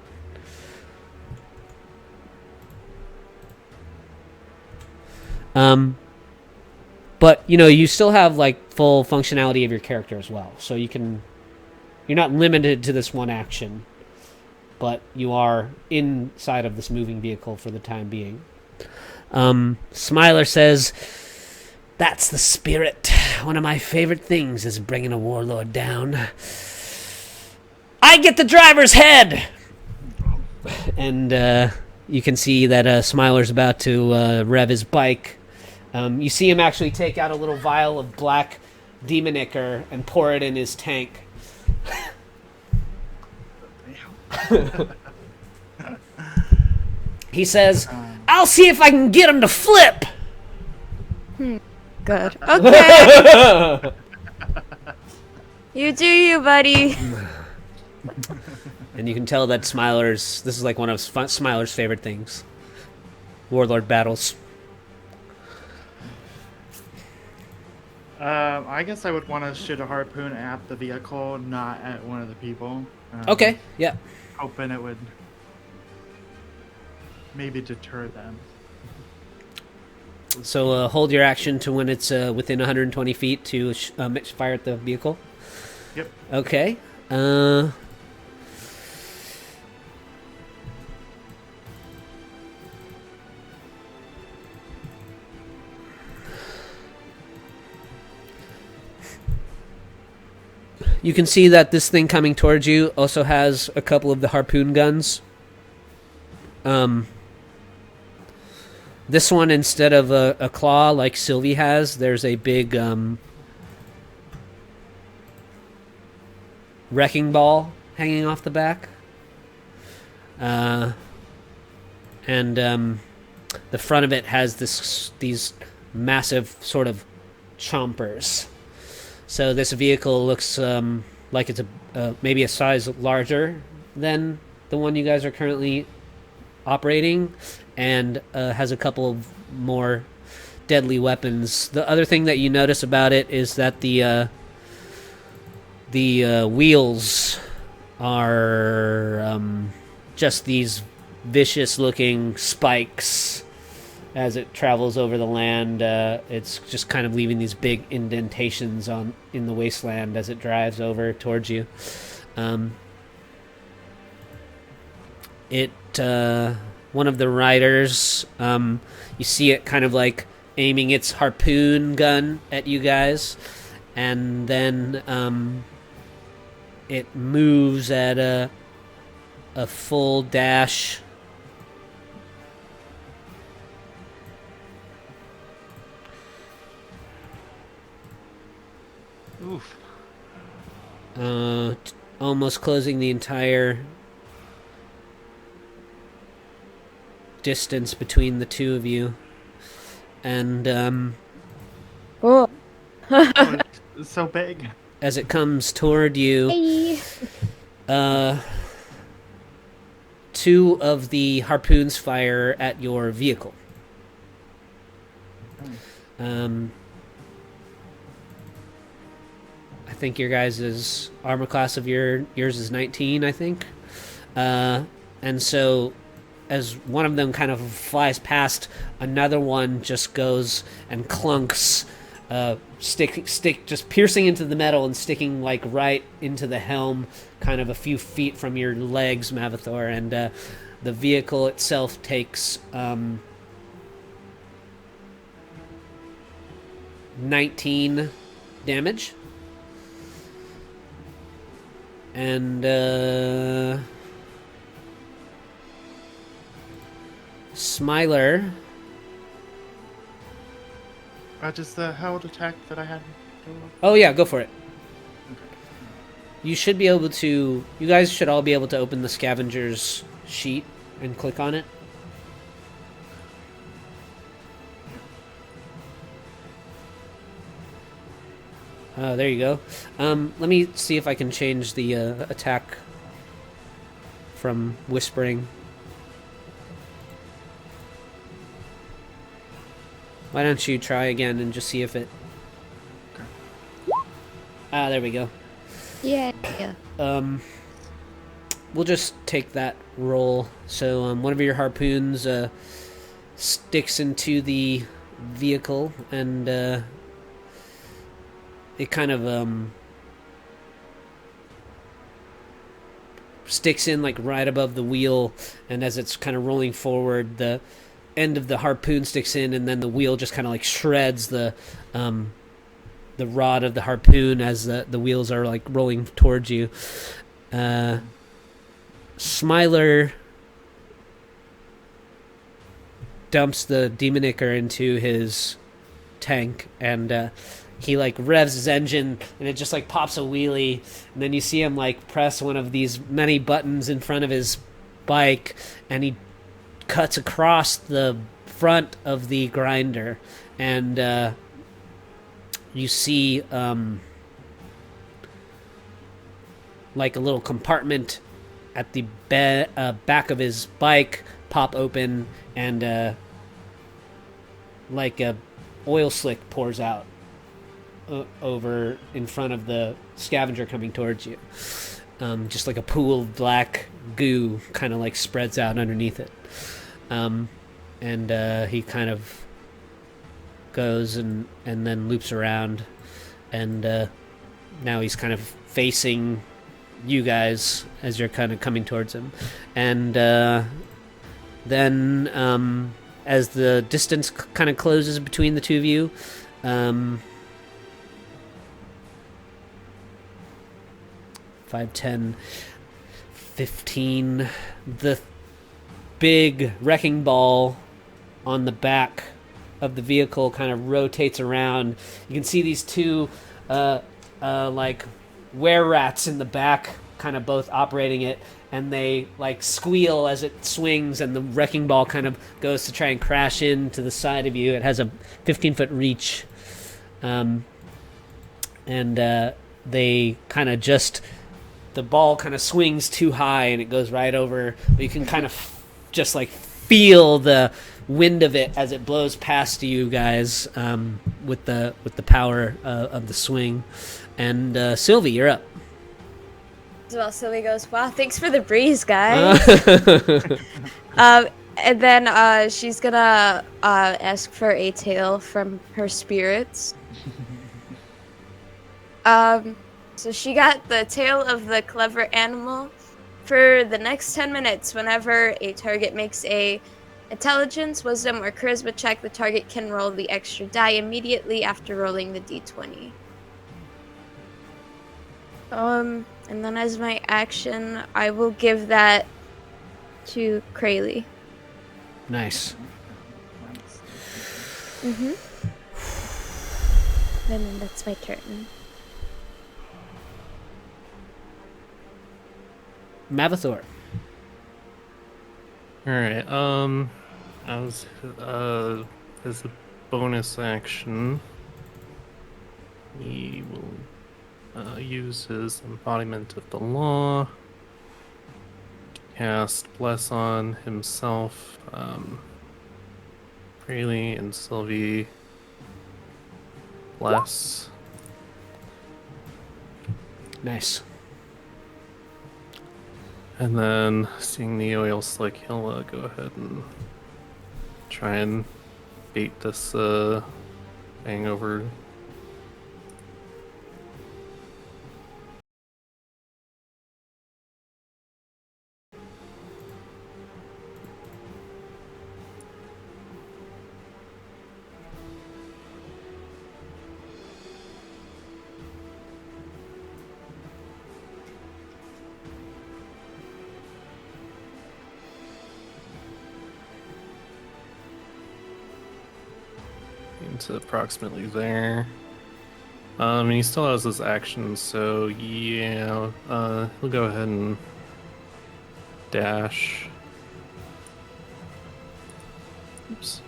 But you still have full functionality of your character as well, so you're not limited to this one action, but you are inside of this moving vehicle for the time being. Smiler says, "That's the spirit. One of my favorite things is bringing a warlord down. I get the driver's head!" And you can see that Smiler's about to rev his bike. You see him actually take out a little vial of black demon ichor and pour it in his tank. He says, "I'll see if I can get him to flip." Good. Okay. You do you, buddy. And you can tell that this is one of Smiler's favorite things. Warlord battles. I guess I would want to shoot a harpoon at the vehicle, not at one of the people. Okay, yeah. Hoping it would maybe deter them. So hold your action to when it's within 120 feet to fire at the vehicle. Yep. Okay. You can see that this thing coming towards you also has a couple of the harpoon guns. This one, instead of a claw like Sylvie has, there's a big wrecking ball hanging off the back. And the front of it has these massive sort of chompers. So this vehicle looks like it's maybe a size larger than the one you guys are currently operating, and has a couple of more deadly weapons. The other thing that you notice about it is that the wheels are just these vicious-looking spikes. As it travels over the land, it's just kind of leaving these big indentations in the wasteland as it drives over towards you. One of the riders, you see it kind of aiming its harpoon gun at you guys, and then it moves at a full dash. Oof. Almost closing the entire distance between the two of you. And Oh. It's so big. as it comes toward you, Hey. two of the harpoons fire at your vehicle. I think your guys' armor class of yours is 19, I think. And so as one of them kind of flies past, another one just goes and clunks, stick just piercing into the metal and sticking right into the helm, kind of a few feet from your legs, Mavathor, and the vehicle itself takes 19 damage. And Smiler. Just the held attack that I had. Oh yeah, go for it. You should be able to. You guys should all be able to open the scavenger's sheet and click on it. Oh, there you go. Let me see if I can change the attack from whispering. Why don't you try again and just see if it... Ah, there we go. Yeah. We'll just take that roll. So one of your harpoons sticks into the vehicle, and it kind of sticks in like right above the wheel, and as it's kind of rolling forward, the end of the harpoon sticks in, and then the wheel just kind of like shreds the rod of the harpoon as the wheels are like rolling towards you. Smiler dumps the demonicker into his tank, and he like revs his engine, and it just like pops a wheelie, and then you see him like press one of these many buttons in front of his bike, and he cuts across the front of the grinder, and you see like a little compartment at the back of his bike pop open, and like a oil slick pours out over in front of the scavenger coming towards you. Just like a pool of black goo kind of like spreads out underneath it. And he kind of goes and then loops around, and now he's kind of facing you guys as you're kind of coming towards him. And then as the distance kind of closes between the two of you, 5, 10, 15, the big wrecking ball on the back of the vehicle kind of rotates around. You can see these two like were-rats in the back kind of both operating it, and they like squeal as it swings, and the wrecking ball kind of goes to try and crash into the side of you. It has a 15-foot reach, and they kind of just... the ball kind of swings too high and it goes right over, but you can kind of just like feel the wind of it as it blows past you guys, with the power of the swing. And Sylvie, you're up. Well, Sylvie goes, wow, thanks for the breeze, guys. And then she's gonna ask for a tale from her spirits. So she got the tale of the clever animal. For the next 10 minutes, whenever a target makes a intelligence, wisdom, or charisma check, the target can roll the extra die immediately after rolling the d20. And then as my action, I will give that to Krayley. Nice. And then that's my turn. Mavathor. Alright, as a bonus action, he will use his embodiment of the law to cast Bless on himself. Krayley and Sylvie bless. Nice. And then, seeing the oil slick, he'll go ahead and try and bait this thing over. to approximately there. He still has his action, so yeah, he'll go ahead and dash. Oops.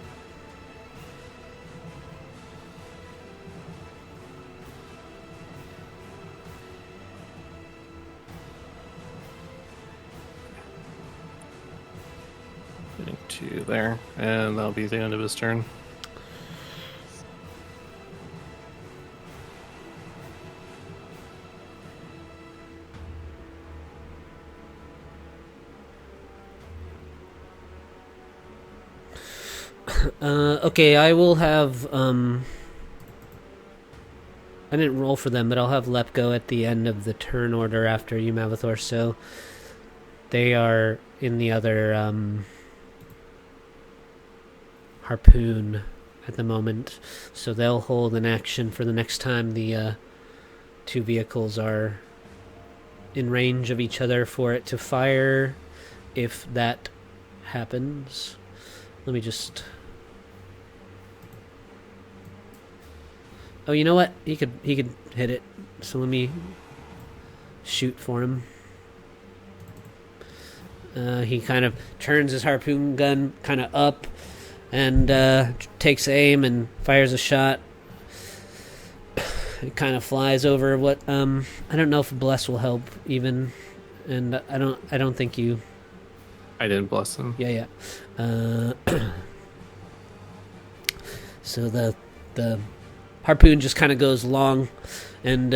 Getting to there, and that'll be the end of his turn. Okay, I will have, I didn't roll for them, but I'll have Lep go at the end of the turn order after you, Mavathor, so they are in the other, harpoon at the moment, so they'll hold an action for the next time the, two vehicles are in range of each other for it to fire, if that happens. Let me just... Oh, you know what? He could hit it. So let me shoot for him. He kind of turns his harpoon gun kind of up and takes aim and fires a shot. It kind of flies over what I don't know if bless will help even, and I don't think you. I didn't bless him. Yeah. So the harpoon just kind of goes long, and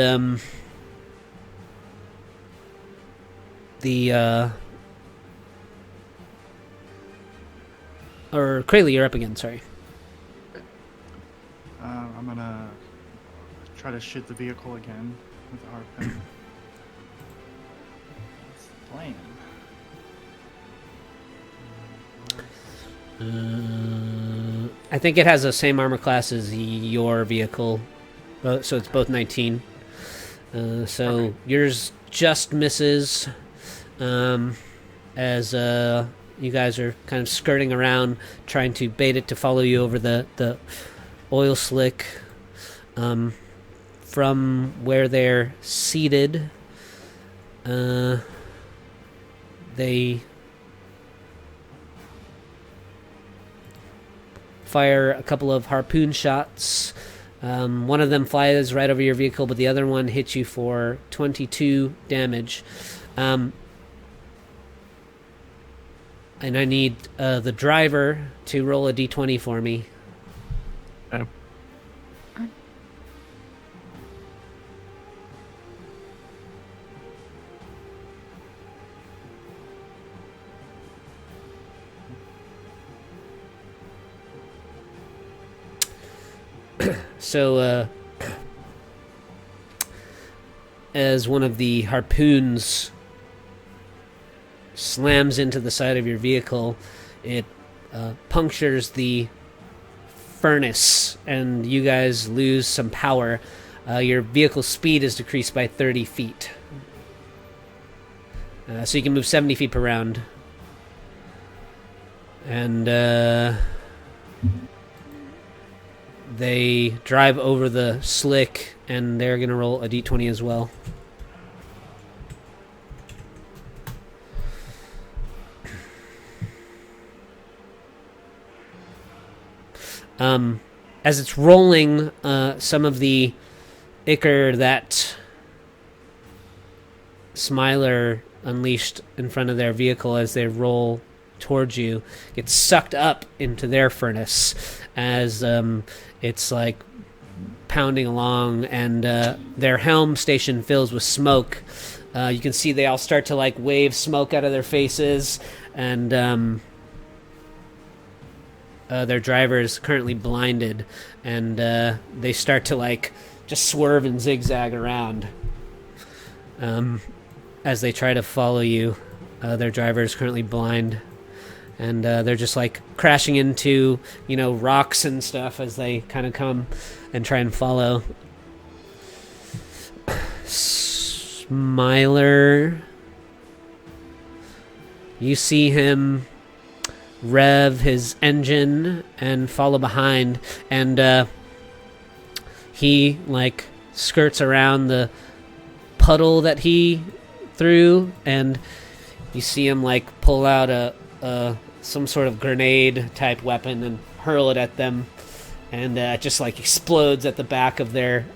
or Krayley, you're up again. Sorry. I'm gonna try to shoot the vehicle again with the harpoon. What's the plan? I think it has the same armor class as your vehicle, so it's both 19. So okay. Yours just misses, as you guys are kind of skirting around, trying to bait it to follow you over the oil slick. From where they're seated, they fire a couple of harpoon shots. One of them flies right over your vehicle, but the other one hits you for 22 damage. And I need the driver to roll a d20 for me. Okay. So, as one of the harpoons slams into the side of your vehicle, it punctures the furnace, and you guys lose some power. Your vehicle's speed is decreased by 30 feet. So you can move 70 feet per round. And, they drive over the slick, and they're going to roll a d20 as well. As it's rolling, some of the ichor that Smiler unleashed in front of their vehicle as they roll towards you gets sucked up into their furnace as it's like pounding along, and their helm station fills with smoke. You can see they all start to like wave smoke out of their faces, and their driver is currently blinded, and they start to like just swerve and zigzag around as they try to follow you. Their driver is currently blind, and they're just like crashing into, rocks and stuff as they kind of come and try and follow. Smiler, you see him rev his engine and follow behind, and he like skirts around the puddle that he threw, and you see him like pull out a some sort of grenade type weapon and hurl it at them, and it just like explodes at the back of their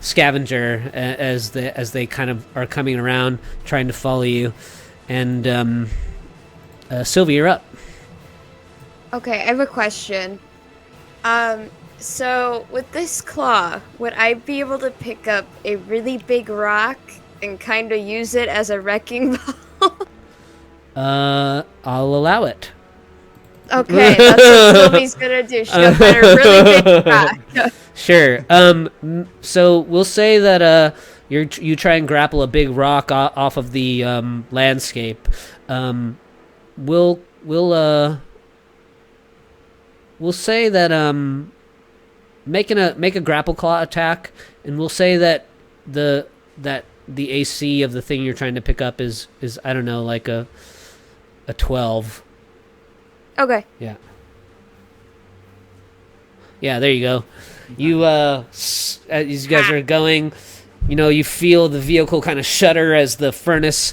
scavenger as they kind of are coming around trying to follow you. And Sylvia, you're up. Okay, I have a question. So with this claw, would I be able to pick up a really big rock and kind of use it as a wrecking ball? I'll allow it. Okay, that's what Sylvie's gonna do. She's gonna find a really big rock. Sure. So we'll say that you try and grapple a big rock off of the landscape. We'll say that make a grapple claw attack, and we'll say that the AC of the thing you're trying to pick up is I don't know, like a 12. Okay. Yeah. Yeah, there you go. You as you guys are going, you feel the vehicle kind of shudder as the furnace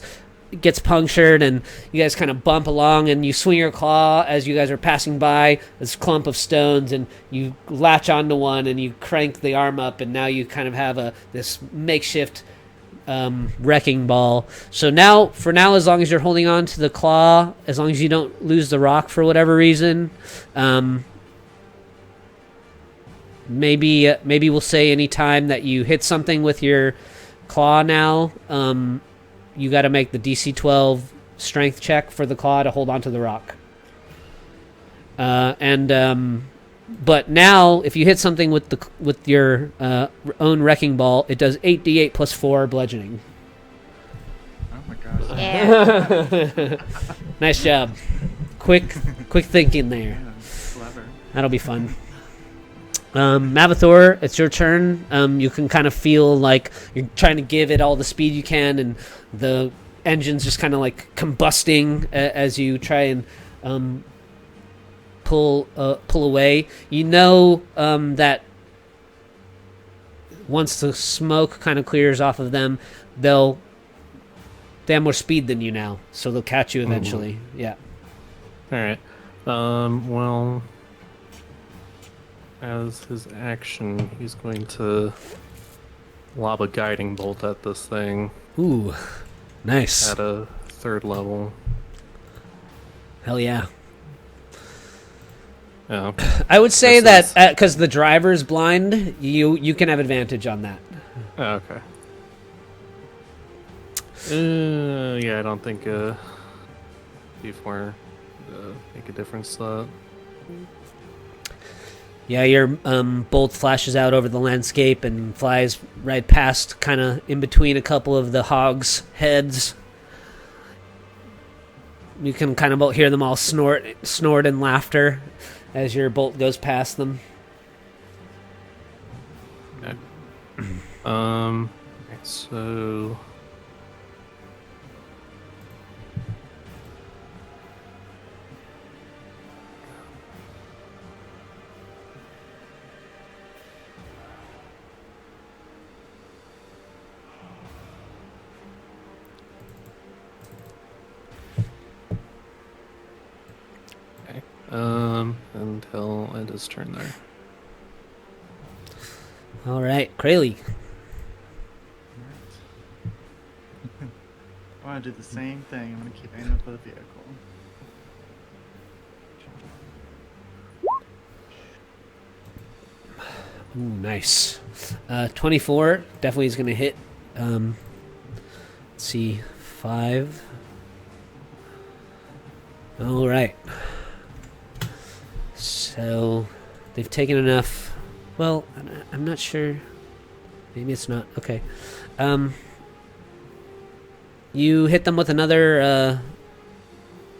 gets punctured, and you guys kind of bump along, and you swing your claw as you guys are passing by this clump of stones, and you latch onto one, and you crank the arm up, and now you kind of have this makeshift wrecking ball. So now, as long as you're holding on to the claw, as long as you don't lose the rock for whatever reason, maybe we'll say any time that you hit something with your claw now, you got to make the DC 12 strength check for the claw to hold onto the rock. But now, if you hit something with your own wrecking ball, it does 8d8 plus 4 bludgeoning. Oh my gosh. Yeah. Nice job. Quick thinking there. Yeah, clever. That'll be fun. Mavathor, it's your turn. You can kind of feel like you're trying to give it all the speed you can, and the engine's just kind of like combusting as you try and pull away. That once the smoke kind of clears off of them, they have more speed than you now, so they'll catch you eventually. Ooh. Yeah. All right. Well, as his action, he's going to lob a guiding bolt at this thing. Ooh, nice. At a 3rd level. Hell yeah. Yeah. I would say that because the driver's blind, you can have advantage on that. Oh, okay. Yeah, I don't think D4 make a difference. Yeah, your bolt flashes out over the landscape and flies right past, kind of in between a couple of the hogs' heads. You can kind of hear them all snort in laughter as your bolt goes past them. Okay. So and he'll end his turn there. All right, Krayley. I want to do the same thing. I'm going to keep aiming for the vehicle. Ooh, nice. 24 definitely is going to hit. Let's see, 5. All right. So they've taken enough. Well, I'm not sure. Maybe it's not. Okay. You hit them with another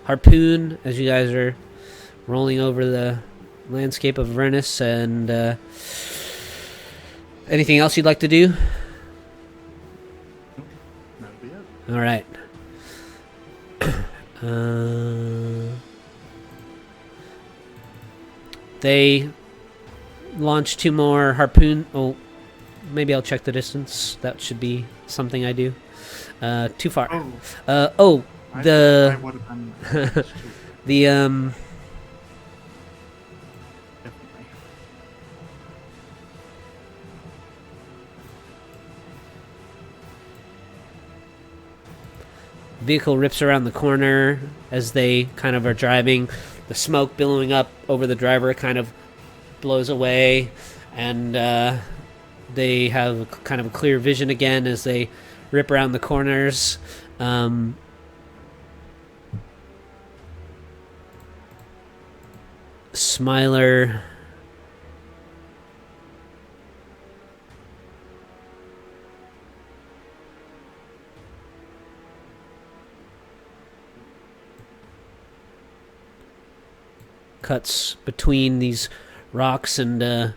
harpoon as you guys are rolling over the landscape of Avernus. And anything else you'd like to do? That'll be it. All right. launch 2 more harpoon. Oh, maybe I'll check the distance. That should be something I do. Too far. Oh, I the would have done the definitely. vehicle rips around the corner as they kind of are driving. The smoke billowing up over the driver kind of blows away, and they have kind of a clear vision again as they rip around the corners. Smiler cuts between these rocks and a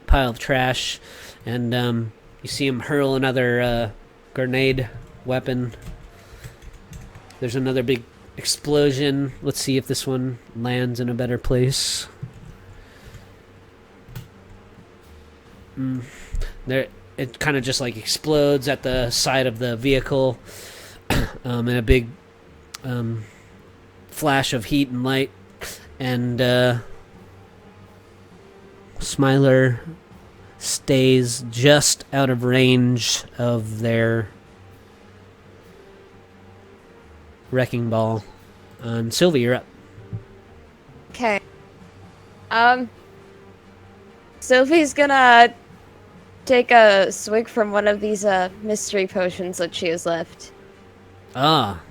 pile of trash, and you see him hurl another grenade weapon. There's another big explosion. Let's see if this one lands in a better place. There, it kind of just like explodes at the side of the vehicle, and a big flash of heat and light. And Smiler stays just out of range of their wrecking ball. And Sylvie, you're up. Okay. Sophie's gonna take a swig from one of these mystery potions that she has left. Ah.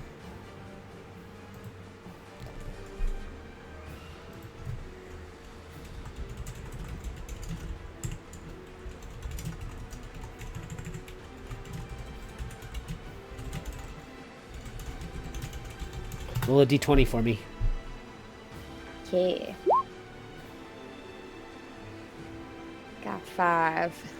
Roll a d20 for me. Okay. Got 5.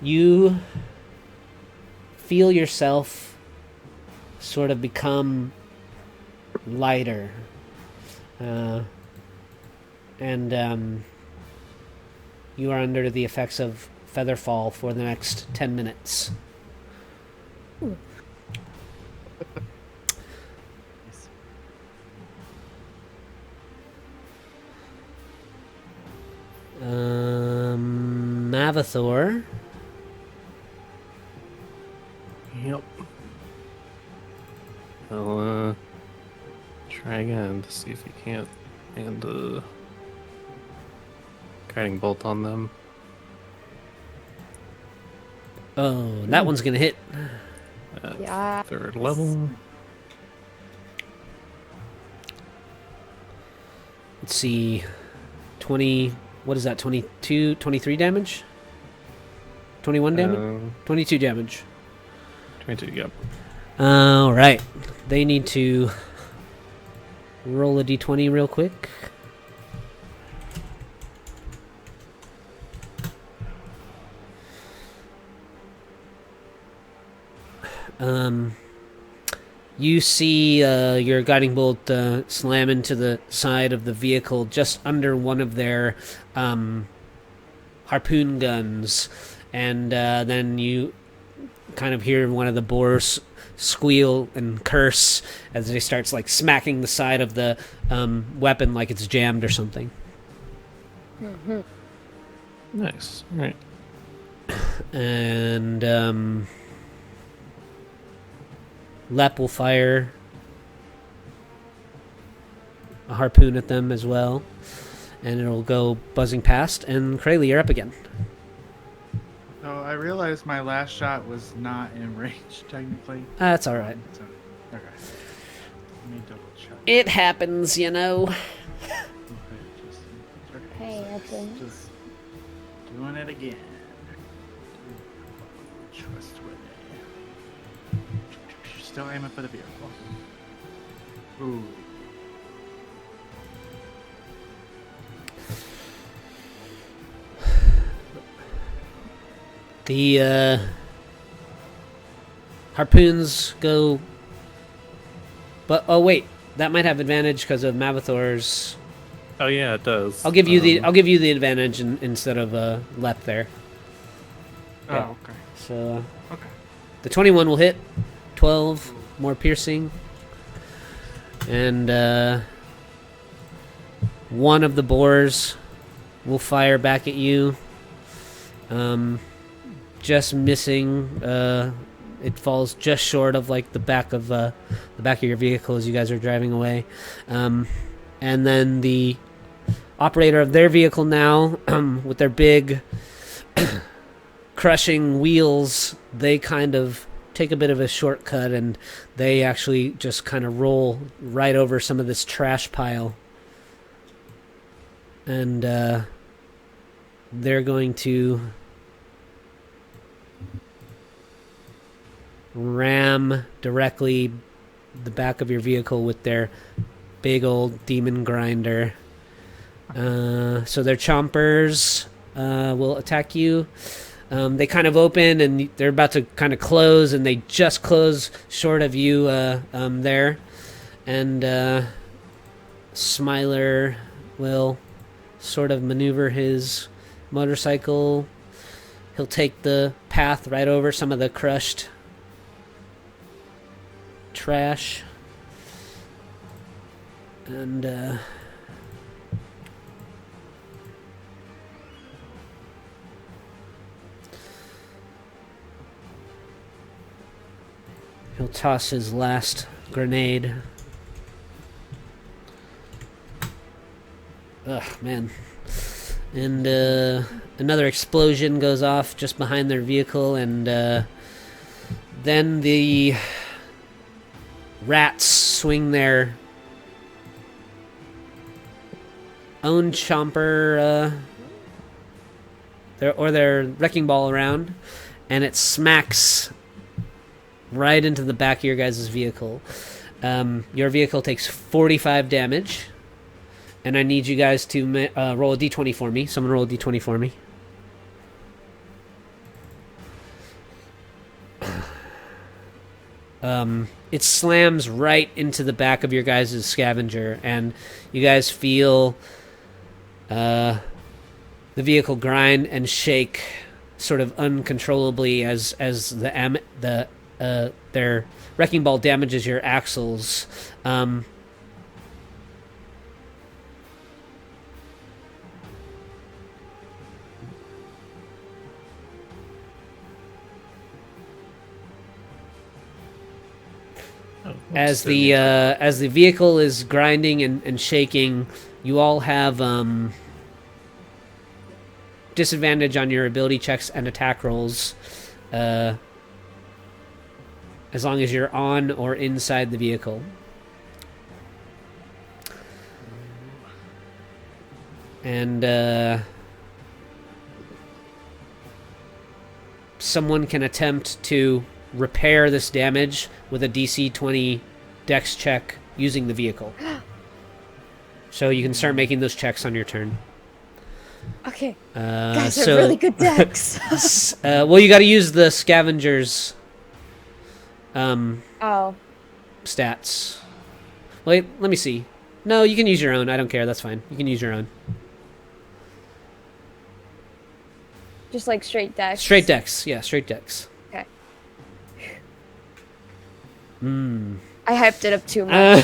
You feel yourself sort of become lighter, and you are under the effects of Featherfall for the next 10 minutes. Mavathor. Yep. I'll try again to see if you can't and guiding bolt on them. Oh, that one's gonna hit. At Yeah. 3rd level. Let's see. 20. What is that? 22, 23 damage? 21 damage? 22 damage. 22, yep. Alright. They need to roll a d20 real quick. You see your guiding bolt slam into the side of the vehicle just under one of their harpoon guns, and then you kind of hear one of the boars squeal and curse as he starts like smacking the side of the weapon like it's jammed or something. Mm-hmm. Nice. All right. And Lep will fire a harpoon at them as well, and it'll go buzzing past. And Krayley, you're up again. So I realized my last shot was not in range, technically. That's all right. So, okay. Let me double check. It happens, you know. Okay, okay, Hey, so happens. just doing it again. Trustworthy. Still aiming for the vehicle. Ooh. The harpoons go, but oh wait, that might have advantage because of Mavathor's. Oh yeah, it does. I'll give you the advantage instead of Lep there. Oh, Yeah. okay. So Okay. the 21 will hit, 12 more piercing, and one of the boars will fire back at you. Just missing. It falls just short of like the back of your vehicle as you guys are driving away, and then the operator of their vehicle now, with their big crushing wheels, they kind of take a bit of a shortcut and they actually just kind of roll right over some of this trash pile, and they're going to ram directly the back of your vehicle with their big old demon grinder. So their chompers will attack you. They kind of open and they're about to kind of close, and they just close short of you there. And Smiler will sort of maneuver his motorcycle. He'll take the path right over some of the crushed trash, and he'll toss his last grenade. Ugh, man. And another explosion goes off just behind their vehicle, and then the rats swing their own chomper, their wrecking ball around, and it smacks right into the back of your guys' vehicle. Your vehicle takes 45 damage, and I need you guys to roll a d20 for me. Someone roll a d20 for me. It slams right into the back of your guys' scavenger, and you guys feel the vehicle grind and shake sort of uncontrollably as their wrecking ball damages your axles. As the vehicle is grinding and shaking, you all have disadvantage on your ability checks and attack rolls, as long as you're on or inside the vehicle. And someone can attempt to repair this damage with a DC 20 dex check using the vehicle. So you can start making those checks on your turn. Okay. Guys are really good dex. Well, you got to use the scavengers stats. Wait, let me see. No, you can use your own. I don't care. That's fine. You can use your own. Just like straight dex. Straight dex. Yeah, straight dex. Okay. I hyped it up too much.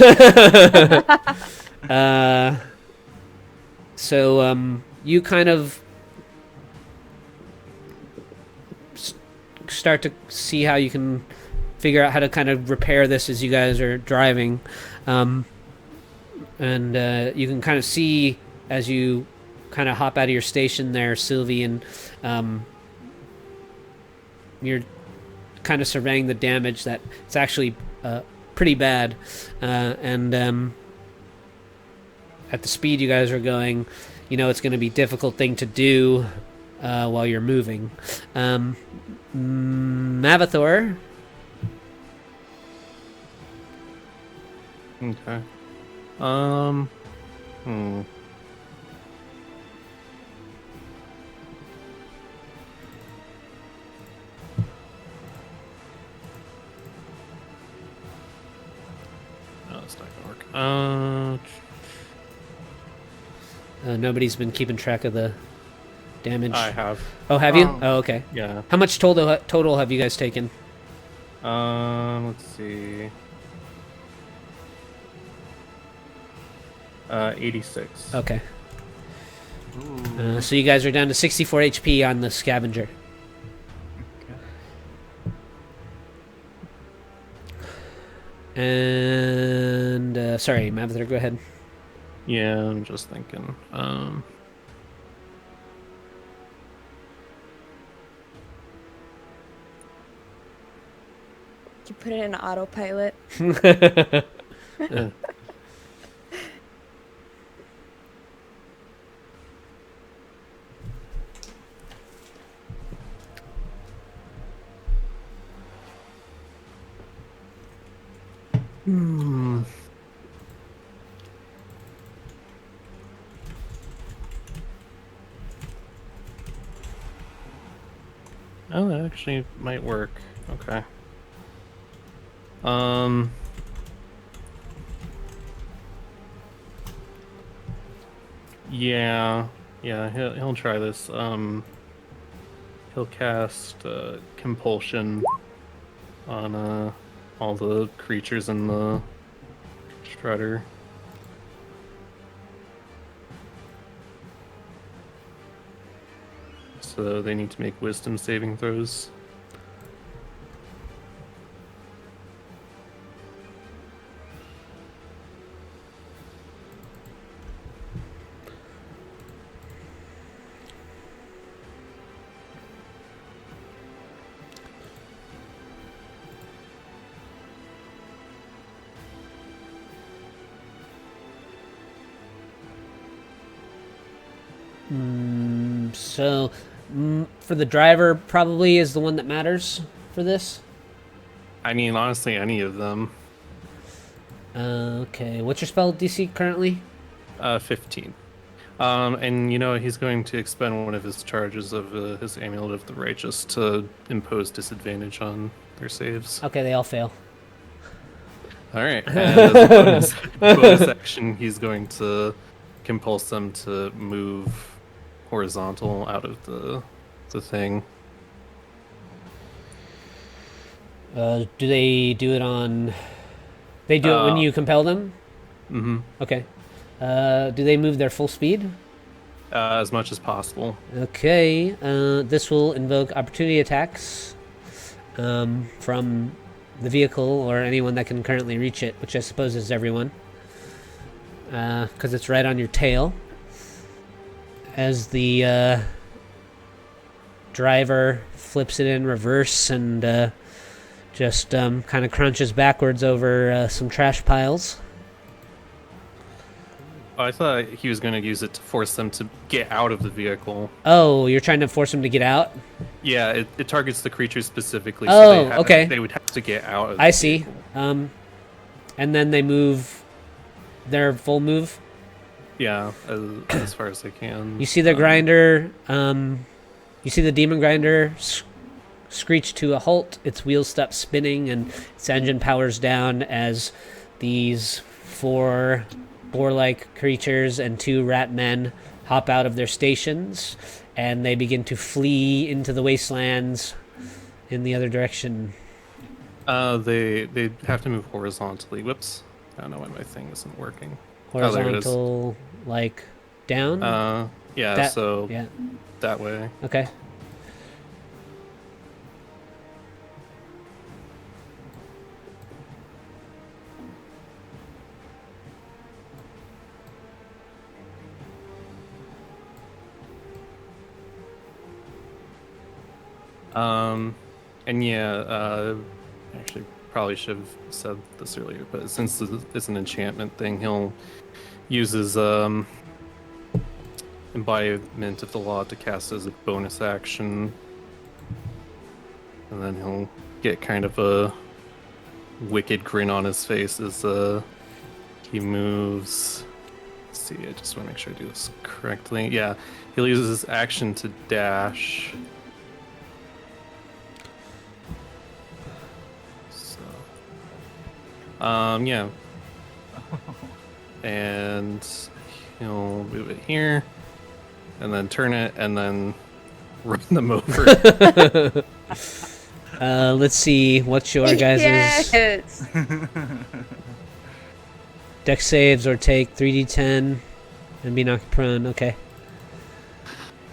So you kind of start to see how you can figure out how to kind of repair this as you guys are driving. And you can kind of see as you kind of hop out of your station there, Sylvie, and you're kind of surveying the damage that it's actually pretty bad. And at the speed you guys are going, you know it's going to be a difficult thing to do while you're moving. Mavathor. Okay. Nobody's been keeping track of the damage. I have. Oh, have you? Oh, okay. Yeah. How much total have you guys taken? Let's see. 86. Okay. So you guys are down to 64 HP on the scavenger. And sorry, Mavther, go ahead. Yeah, I'm just thinking. You put it in autopilot. Oh, that actually might work. Okay. Yeah, he'll try this. He'll cast compulsion on all the creatures in the shredder. So they need to make wisdom saving throws. So, for the driver, probably is the one that matters for this. I mean, honestly, any of them. Okay, what's your spell DC currently? 15. And you know, he's going to expend one of his charges of his Amulet of the Righteous to impose disadvantage on their saves. Okay, they all fail. Alright, and as a bonus action, he's going to compulse them to move horizontal out of the thing. Do they do it on... They do it when you compel them? Mm-hmm. Okay. Do they move their full speed? As much as possible. Okay. This will invoke opportunity attacks from the vehicle or anyone that can currently reach it, which I suppose is everyone. Because it's right on your tail. As the driver flips it in reverse and just kind of crunches backwards over some trash piles. Oh, I thought he was going to use it to force them to get out of the vehicle. Oh, you're trying to force him to get out? Yeah, it targets the creatures specifically. Oh, so okay. They would have to get out of I the see. vehicle. And then they move their full move? Yeah, as far as they can. You see the grinder, you see the demon grinder screech to a halt. Its wheels stop spinning and its engine powers down as these 4 boar-like creatures and 2 rat men hop out of their stations, and they begin to flee into the wastelands in the other direction. They have to move horizontally. Whoops. I don't know why my thing isn't working. Horizontal, like down? Yeah, yeah. That way. Okay. And yeah, actually probably should have said this earlier, but since it's an enchantment thing, he'll use his embodiment of the law to cast as a bonus action, and then he'll get kind of a wicked grin on his face as he moves. Let's see, I just want to make sure I do this correctly. Yeah, he'll use his action to dash. Yeah. And he'll move it here, and then turn it, and then run them over. Let's see. What's your guys' Yes. dex saves or take 3d10 and be knocked prone? Okay.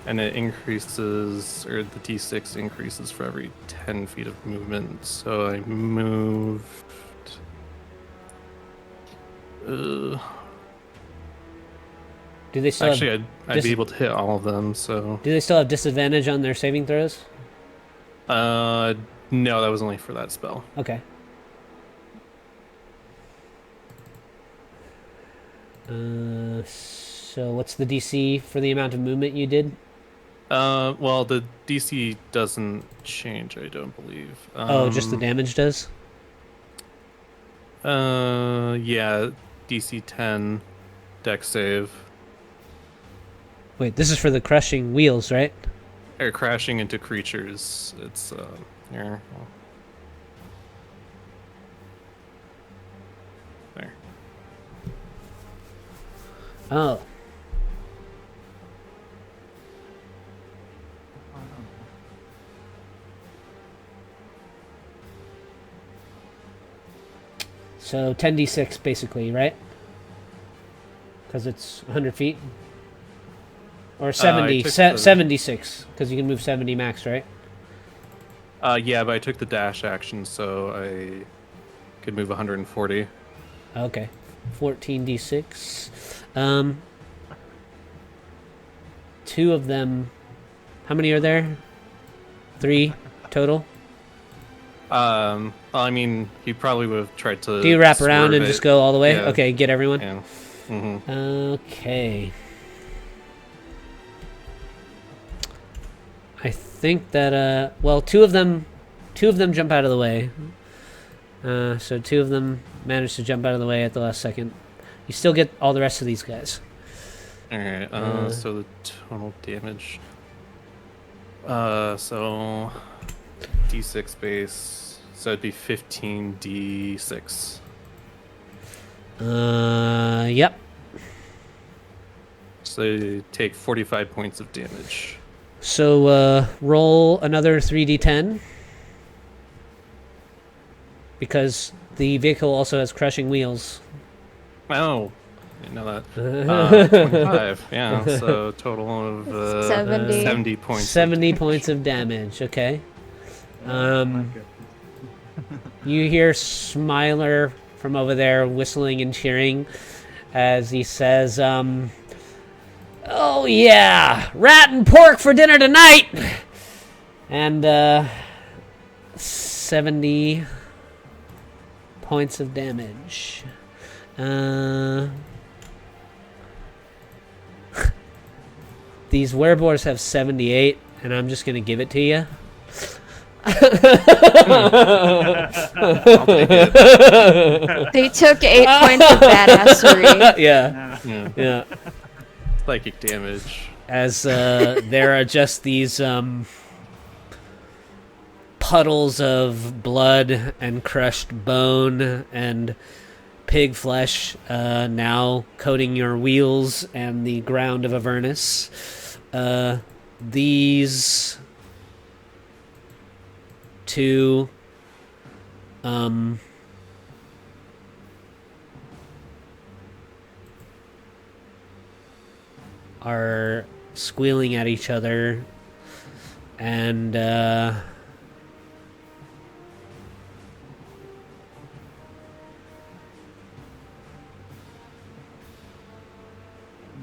And it increases, or the d6 increases for every 10 feet of movement. So I moved. Do they still Actually, I'd be able to hit all of them. So. Do they still have disadvantage on their saving throws? No, that was only for that spell. Okay. So what's the DC for the amount of movement you did? Well, the DC doesn't change, I don't believe. Just the damage does? Yeah, DC 10, dex save. Wait, this is for the crushing wheels, right? Or crashing into creatures. It's, here. There. Oh. So 10d6 basically, right? Because it's 100 feet? Or 76, because you can move 70 max, right? Yeah, but I took the dash action, so I could move 140. Okay. 14d6. Two of them... How many are there? 3 total? I mean, he probably would have tried to. Do you wrap around and it. just go all the way? Yeah. Okay, get everyone? Yeah. Mm-hmm. Okay. I think that, well, two of them jump out of the way. So 2 of them managed to jump out of the way at the last second. You still get all the rest of these guys. Alright, so the total damage. So D6 base. So it'd be 15d6. Yep. So you take 45 points of damage. So, roll another 3d10. Because the vehicle also has crushing wheels. Oh, I didn't know that. 25, yeah, so total of 70 points. 70 points of damage, okay. You hear Smiler from over there whistling and cheering as he says, oh yeah, rat and pork for dinner tonight! And, 70 points of damage. These wereboars have 78, and I'm just gonna give it to you. I'll take it. They took 8 points of badassery. Yeah. Psychic damage. As there are just these puddles of blood and crushed bone and pig flesh now coating your wheels and the ground of Avernus. These 2 are squealing at each other, and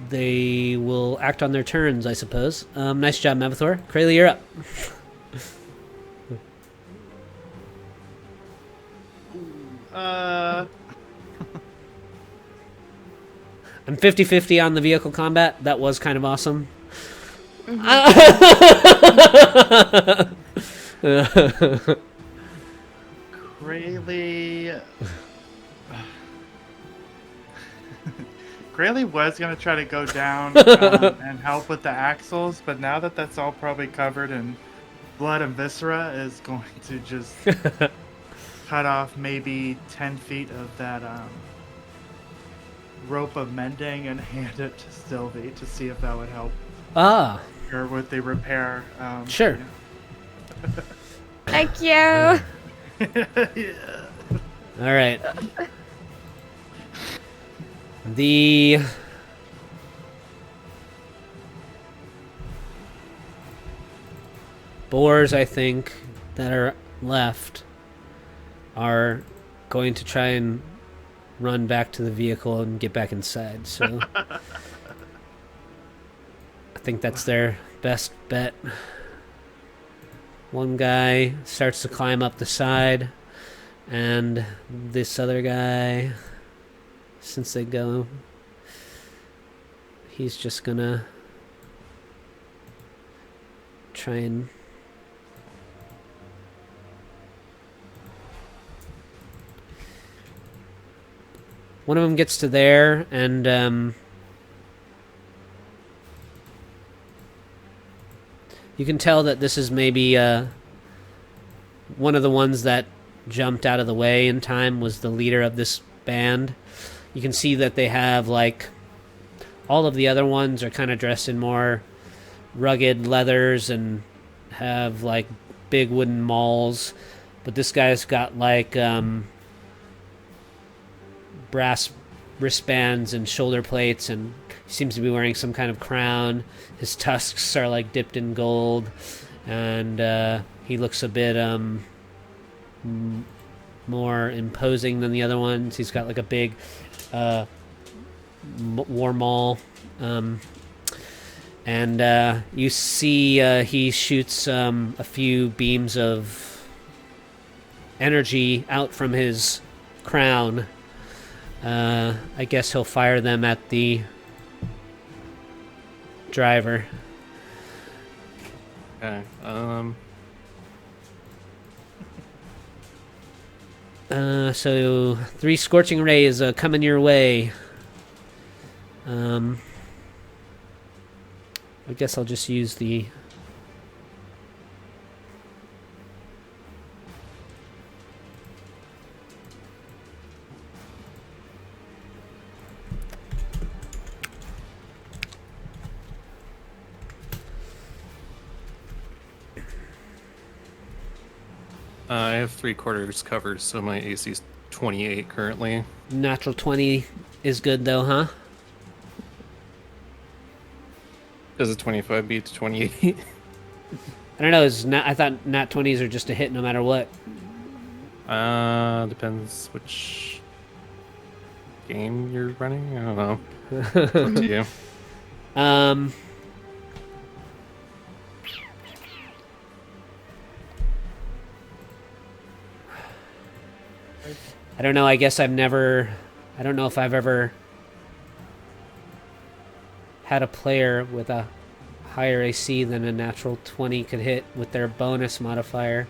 they will act on their turns, I suppose. Nice job, Mavathor. Krayley, you're up. I'm 50-50 on the vehicle combat. That was kind of awesome. Grayley was going to try to go down and help with the axles, but now that that's all probably covered in blood and viscera, is going to just cut off maybe 10 feet of that rope of mending and hand it to Sylvie to see if that would help Ah, her with the repair. sure. Thank you. Yeah. All right. The boars, I think, that are left are going to try and run back to the vehicle and get back inside. So I think that's their best bet. One guy starts to climb up the side, and this other guy, since they go, he's just gonna try and one of them gets to there, and you can tell that this is maybe one of the ones that jumped out of the way in time was the leader of this band. You can see that they have, like, all of the other ones are kind of dressed in more rugged leathers and have, like, big wooden mauls. But this guy's got, like, brass wristbands and shoulder plates, and he seems to be wearing some kind of crown. His tusks are, like, dipped in gold, and he looks a bit more imposing than the other ones. He's got, like, a big war maul, and you see he shoots a few beams of energy out from his crown. I guess he'll fire them at the driver. Okay. So 3 scorching rays coming your way. I guess I'll just use the... I have 3/4 covered, so my AC's 28 currently. Natural 20 is good, though, huh? Does a 25 beat to 28? I don't know. I thought nat 20s are just a hit no matter what. Depends which game you're running. I don't know. It's up to you. I don't know. I guess I don't know if I've ever had a player with a higher AC than a natural 20 could hit with their bonus modifier.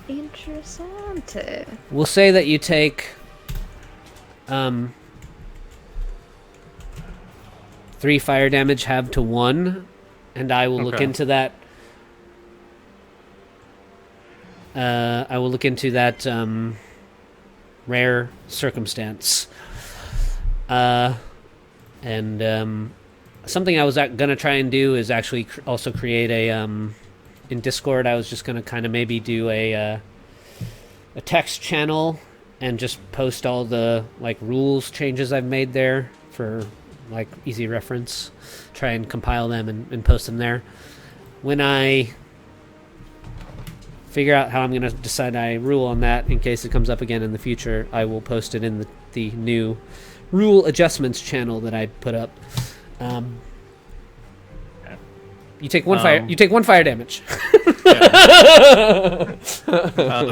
Interessante. We'll say that you take 3 fire damage halved to 1, and I will look into that. I will look into that rare circumstance. And something I was gonna try and do is actually also create a in Discord. I was just gonna kind of maybe do a text channel and just post all the, like, rules changes I've made there for, like, easy reference. Try and compile them and post them there. When I figure out how I'm going to decide I rule on that, in case it comes up again in the future, I will post it in the new rule adjustments channel that I put up. You take one fire. You take 1 fire damage.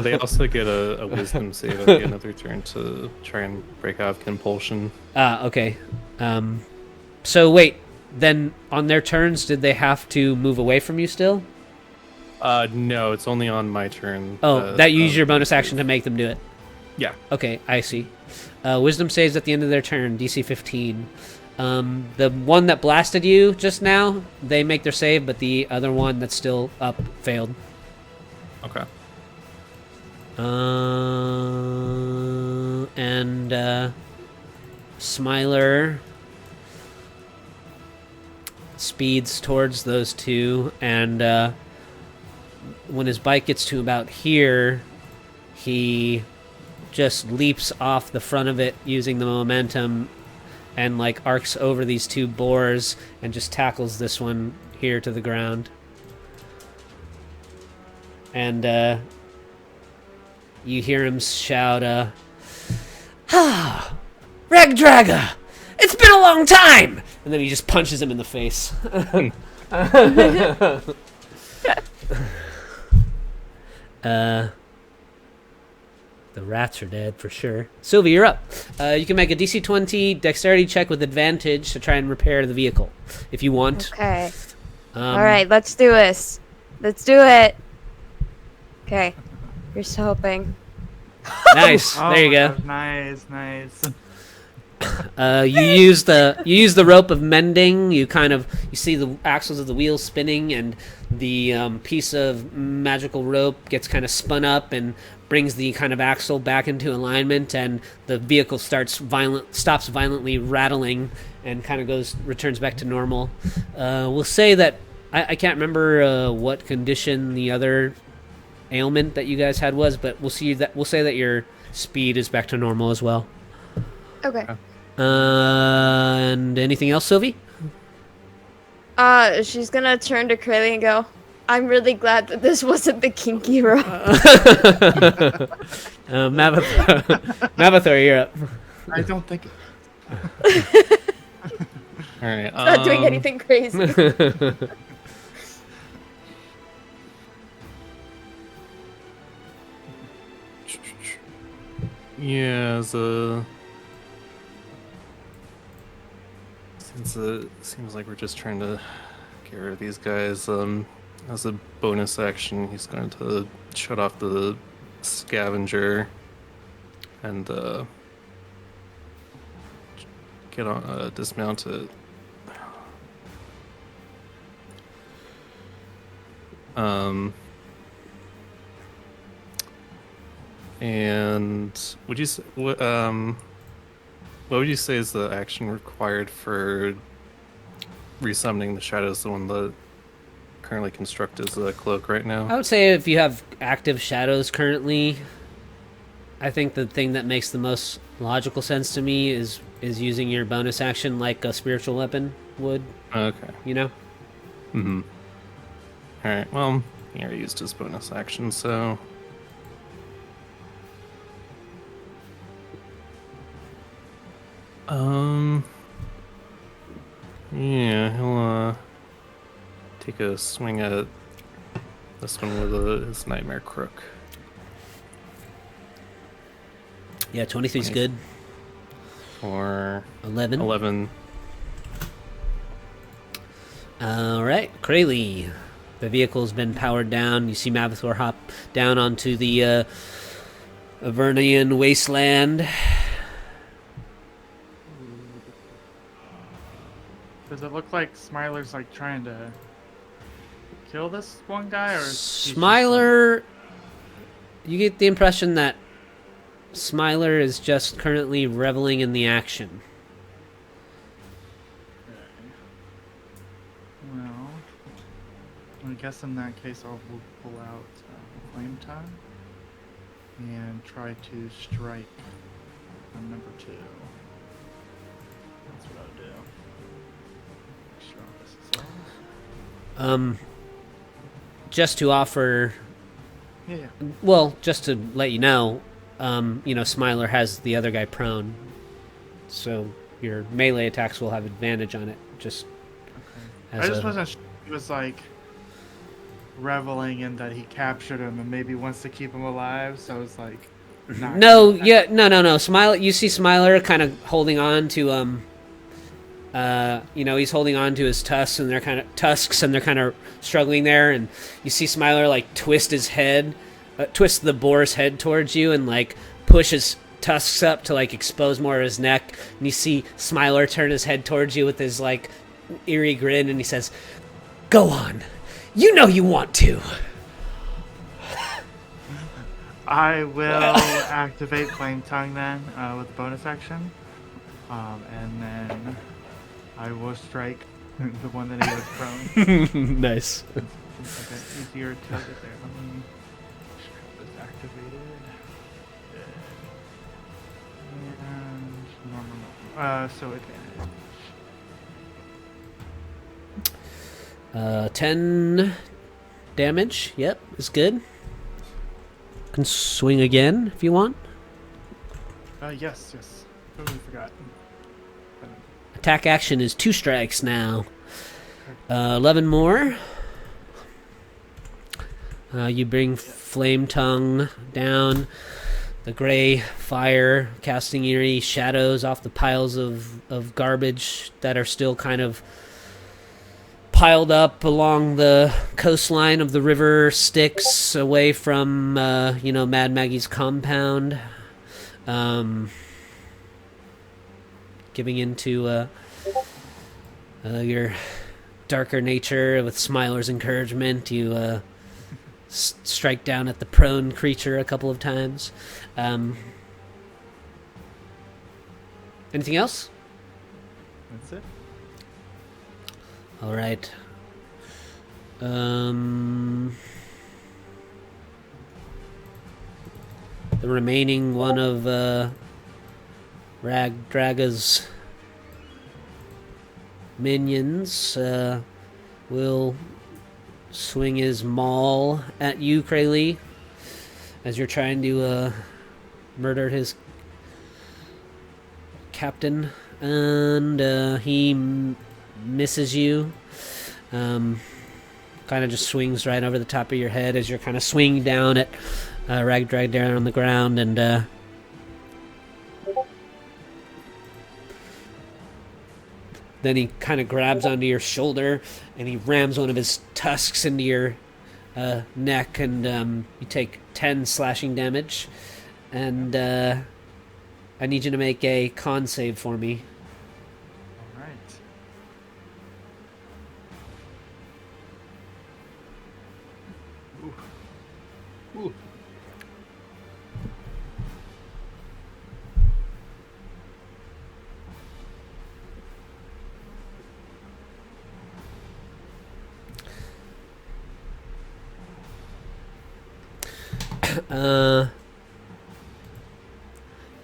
They also get a wisdom save at the end of their turn to try and break off compulsion. Okay. So wait, then on their turns, did they have to move away from you still? No, it's only on my turn. Oh, that you use your bonus action to make them do it. Yeah. Okay, I see. Wisdom saves at the end of their turn, DC 15. The one that blasted you just now, they make their save, but the other one that's still up failed. Okay. And Smiler speeds towards those two, and when his bike gets to about here, he just leaps off the front of it using the momentum and like arcs over these two boars and just tackles this one here to the ground. And you hear him shout, Ragdraga! It's been a long time! And then he just punches him in the face. The rats are dead for sure. Sylvie, you're up. You can make a DC 20 dexterity check with advantage to try and repair the vehicle, if you want. Okay. All right, let's do this. Let's do it. Okay. Here's to hoping. Nice. Oh There you my go. gosh, nice. You use the rope of mending. You see the axles of the wheels spinning, and the piece of magical rope gets kind of spun up and brings the kind of axle back into alignment, and the vehicle stops violently rattling and kind of returns back to normal. We'll say that I can't remember what condition the other ailment that you guys had was, but we'll say that your speed is back to normal as well. Okay. And anything else, Sylvie? She's gonna turn to Crayley and go, I'm really glad that this wasn't the kinky rope. Mavathor, you're up. I don't think. All right. Not doing anything crazy. Yeah, since it seems like we're just trying to get rid of these guys, as a bonus action, he's going to shut off the scavenger and get on dismount it. And would you say, what would you say is the action required for resummoning the shadows, the one that currently construct as a cloak right now? I would say if you have active shadows currently, I think the thing that makes the most logical sense to me is using your bonus action like a spiritual weapon would. Okay. You know? Mm-hmm. Alright, well, he already used his bonus action, so... Yeah, he'll take a swing at this one with his nightmare crook. Yeah, 23's good. Or 11. 11. All right, Crayley. The vehicle's been powered down. You see Mavathor hop down onto the Avernian wasteland. Does it look like Smiler's like trying to kill this one guy, or is he just, Smiler, you get the impression that Smiler is just currently reveling in the action. well, I guess in that case I'll pull out Flame Tongue and try to strike on number 2. That's what I'll do. Make sure this is all. Just to offer, Yeah. well, just to let you know, Smiler has the other guy prone, so your melee attacks will have advantage on it. Just Okay. I just wasn't sure if he was like reveling in that he captured him and maybe wants to keep him alive, so it's like not No. Smiler, you see Smiler kind of holding on to he's holding on to his tusks, and they're kind of struggling there, and you see Smiler like twist the boar's head towards you and like push his tusks up to like expose more of his neck, and you see Smiler turn his head towards you with his like eerie grin, and he says, "Go on, you know you want to." I will activate Flame Tongue then with the bonus action. And then I will strike the one that he was prone. Nice. Okay, easier to get there. Let me have this activated. And normal. So advantage. 10 damage. Yep, is good. Can swing again if you want. Yes. Totally forgot. Attack action is 2 strikes now. 11 more. You bring Flame Tongue down. The gray fire casting eerie shadows off the piles of garbage that are still kind of piled up along the coastline of the river Styx away from, Mad Maggie's compound. Giving into your darker nature with Smiler's encouragement, you strike down at the prone creature a couple of times. Anything else? That's it. All right. The remaining one of Ragdraga's minions will swing his maul at you, Krayley, as you're trying to murder his captain, and he misses you. Kind of just swings right over the top of your head as you're kind of swinging down at Ragdrag down on the ground, and then he kind of grabs onto your shoulder and he rams one of his tusks into your neck, and you take 10 slashing damage. And I need you to make a con save for me. All right. Ooh.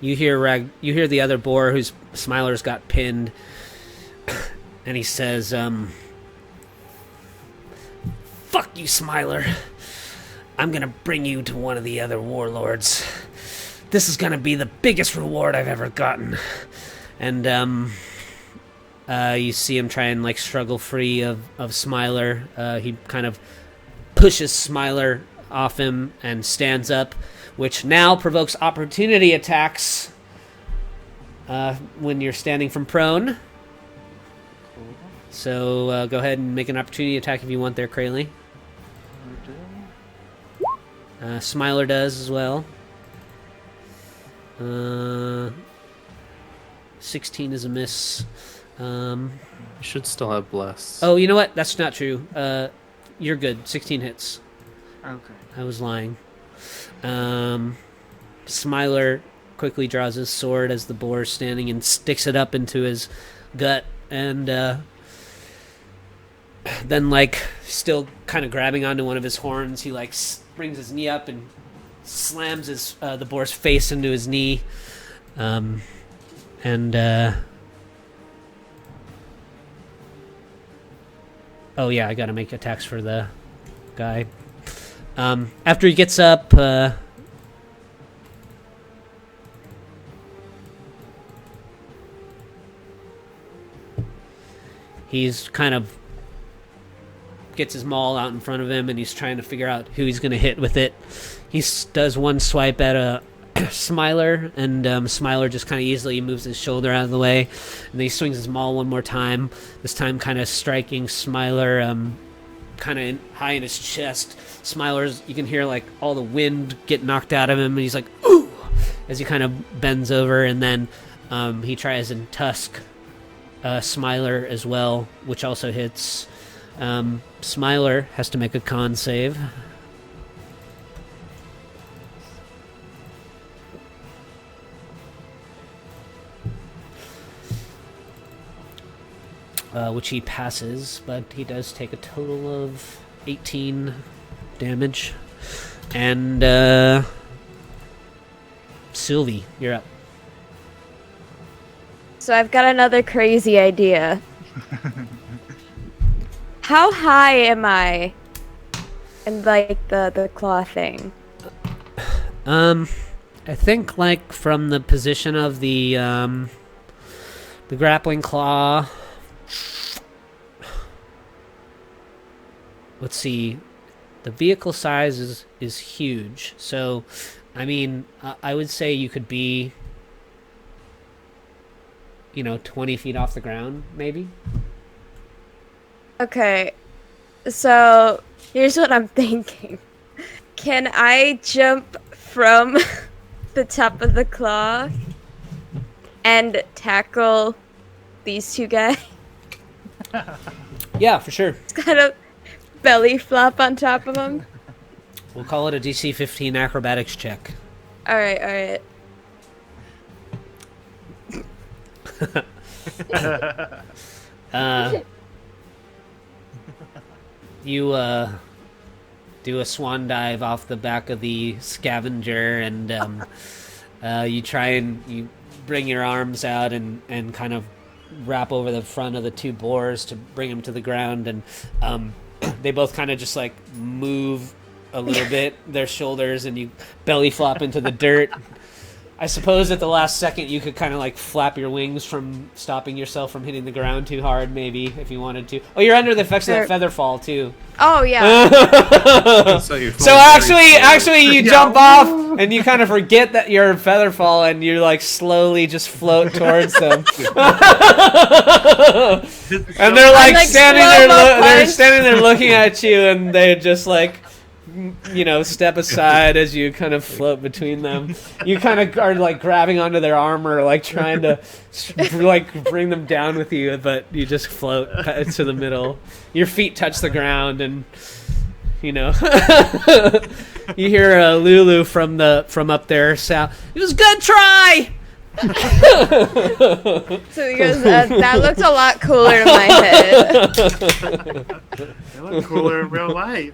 You hear the other boar whose Smiler's got pinned, and he says, "Fuck you, Smiler. I'm gonna bring you to one of the other warlords. This is gonna be the biggest reward I've ever gotten." And you see him try and struggle free of Smiler. He kind of pushes Smiler off him and stands up, which now provokes opportunity attacks when you're standing from prone. Cool. So go ahead and make an opportunity attack if you want there, Krayley. Smiler does as well. 16 is a miss. You should still have bless. Oh, you know what? That's not true. You're good. 16 hits. Okay. I was lying. Smiler quickly draws his sword as the boar is standing and sticks it up into his gut, and then still kind of grabbing onto one of his horns, he brings his knee up and slams the boar's face into his knee, and oh yeah, I gotta make attacks for the guy. After he gets up, he's kind of gets his maul out in front of him, and he's trying to figure out who he's going to hit with it. He does one swipe at a Smiler, and Smiler just kind of easily moves his shoulder out of the way, and then he swings his maul one more time, this time kind of striking Smiler kind of high in his chest. Smiler's, you can hear all the wind get knocked out of him, and he's like, "Ooh!" as he kind of bends over, and then he tries and tusk Smiler as well, which also hits. Smiler has to make a con save. which he passes, but he does take a total of 18 damage. And Sylvie, you're up. So I've got another crazy idea. How high am I in like the claw thing? I think like from the position of the grappling claw. Let's see. The vehicle size is huge. So, I mean, I would say you could be, 20 feet off the ground, maybe. Okay, so here's what I'm thinking. Can I jump from the top of the claw and tackle these two guys? Yeah, for sure. It's kind of belly flop on top of them. We'll call it a DC 15 acrobatics check. Alright. You do a swan dive off the back of the scavenger, and you try and you bring your arms out and kind of wrap over the front of the two boars to bring them to the ground, and they both kind of just like move a little bit, their shoulders, and you belly flop into the dirt. I suppose at the last second you could kind of like flap your wings from stopping yourself from hitting the ground too hard, maybe, if you wanted to. Oh, you're under the effects of that feather fall too. Oh yeah. So actually you jump off and you kind of forget that you're feather fall and you like slowly just float towards them. And they're like standing there, they're standing there looking at you, and they just like, step aside as you kind of float between them. You kind of are like grabbing onto their armor, like trying to like bring them down with you, but you just float to the middle. Your feet touch the ground, and you hear Lulu from up there shout, "It was a good try." So he goes, that looked a lot cooler in my head. They look cooler in real life.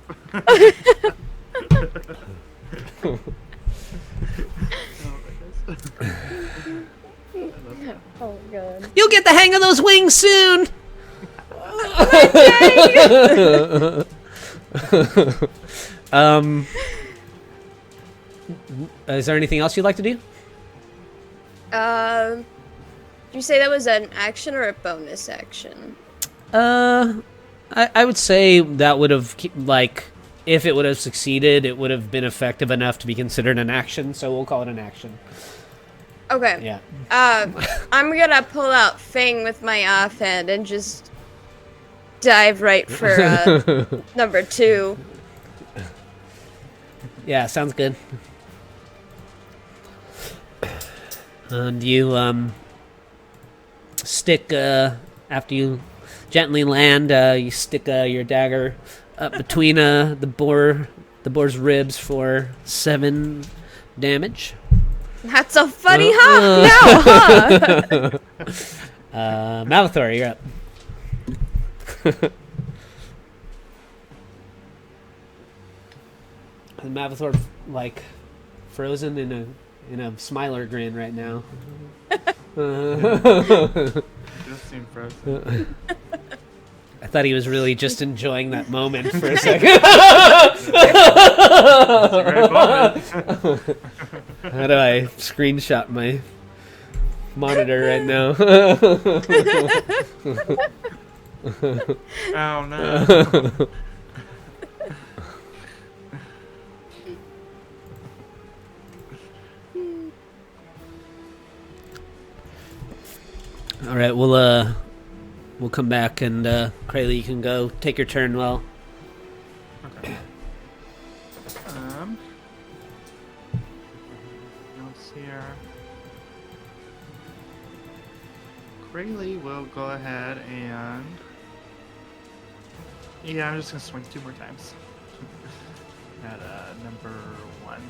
Oh god. You'll get the hang of those wings soon. Is there anything else you'd like to do? Did you say that was an action or a bonus action? I would say that would have, like, if it would have succeeded, it would have been effective enough to be considered an action, so we'll call it an action. Okay. Yeah. I'm gonna pull out Fang with my offhand and just dive right for number 2. Yeah, sounds good. And you stick after you gently land, you stick your dagger up between the boar's ribs for 7 damage. Not so funny, huh? Malithor, you're up. And Malithor, like, frozen in a smiler grin right now. Just seem frozen. I thought he was really just enjoying that moment for a second. How do I screenshot my monitor right now? Oh no. All right, we'll come back, and Krayley, you can go take your turn. Well, Okay. Notes here. Krayley will go ahead and I'm just gonna swing 2 more times. At number 1.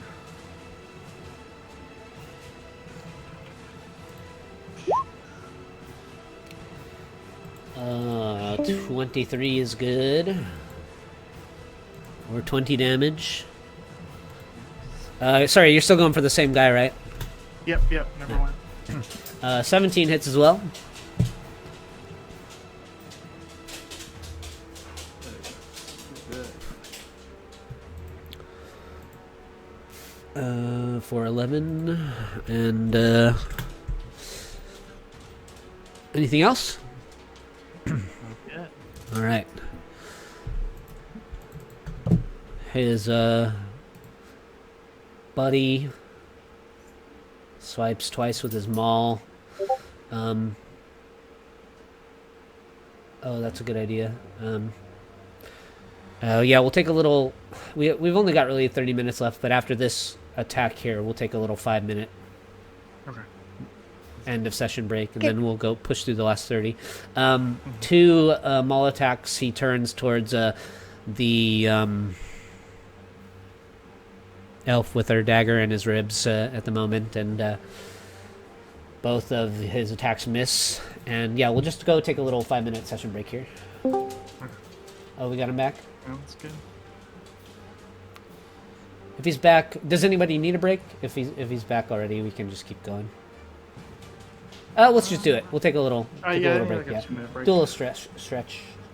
23 is good. Or 20 damage. Sorry, you're still going for the same guy, right? Yep, number one. 17 hits as well. For 11. And, anything else? Yeah. Alright. His, buddy swipes twice with his maul. Oh, that's a good idea. Yeah, we'll take a little... We've only got really 30 minutes left, but after this attack here, we'll take a little 5-minute end of session break, and then we'll go push through the last 30. Two maul attacks. He turns towards the elf with her dagger in his ribs at the moment, and both of his attacks miss. And yeah, we'll just go take a little 5-minute session break here. Oh, we got him back? Sounds good. If he's back, does anybody need a break? If he's back already, we can just keep going. Let's just do it. We'll take a little, break. Yeah, 2-minute break. do a little stretch.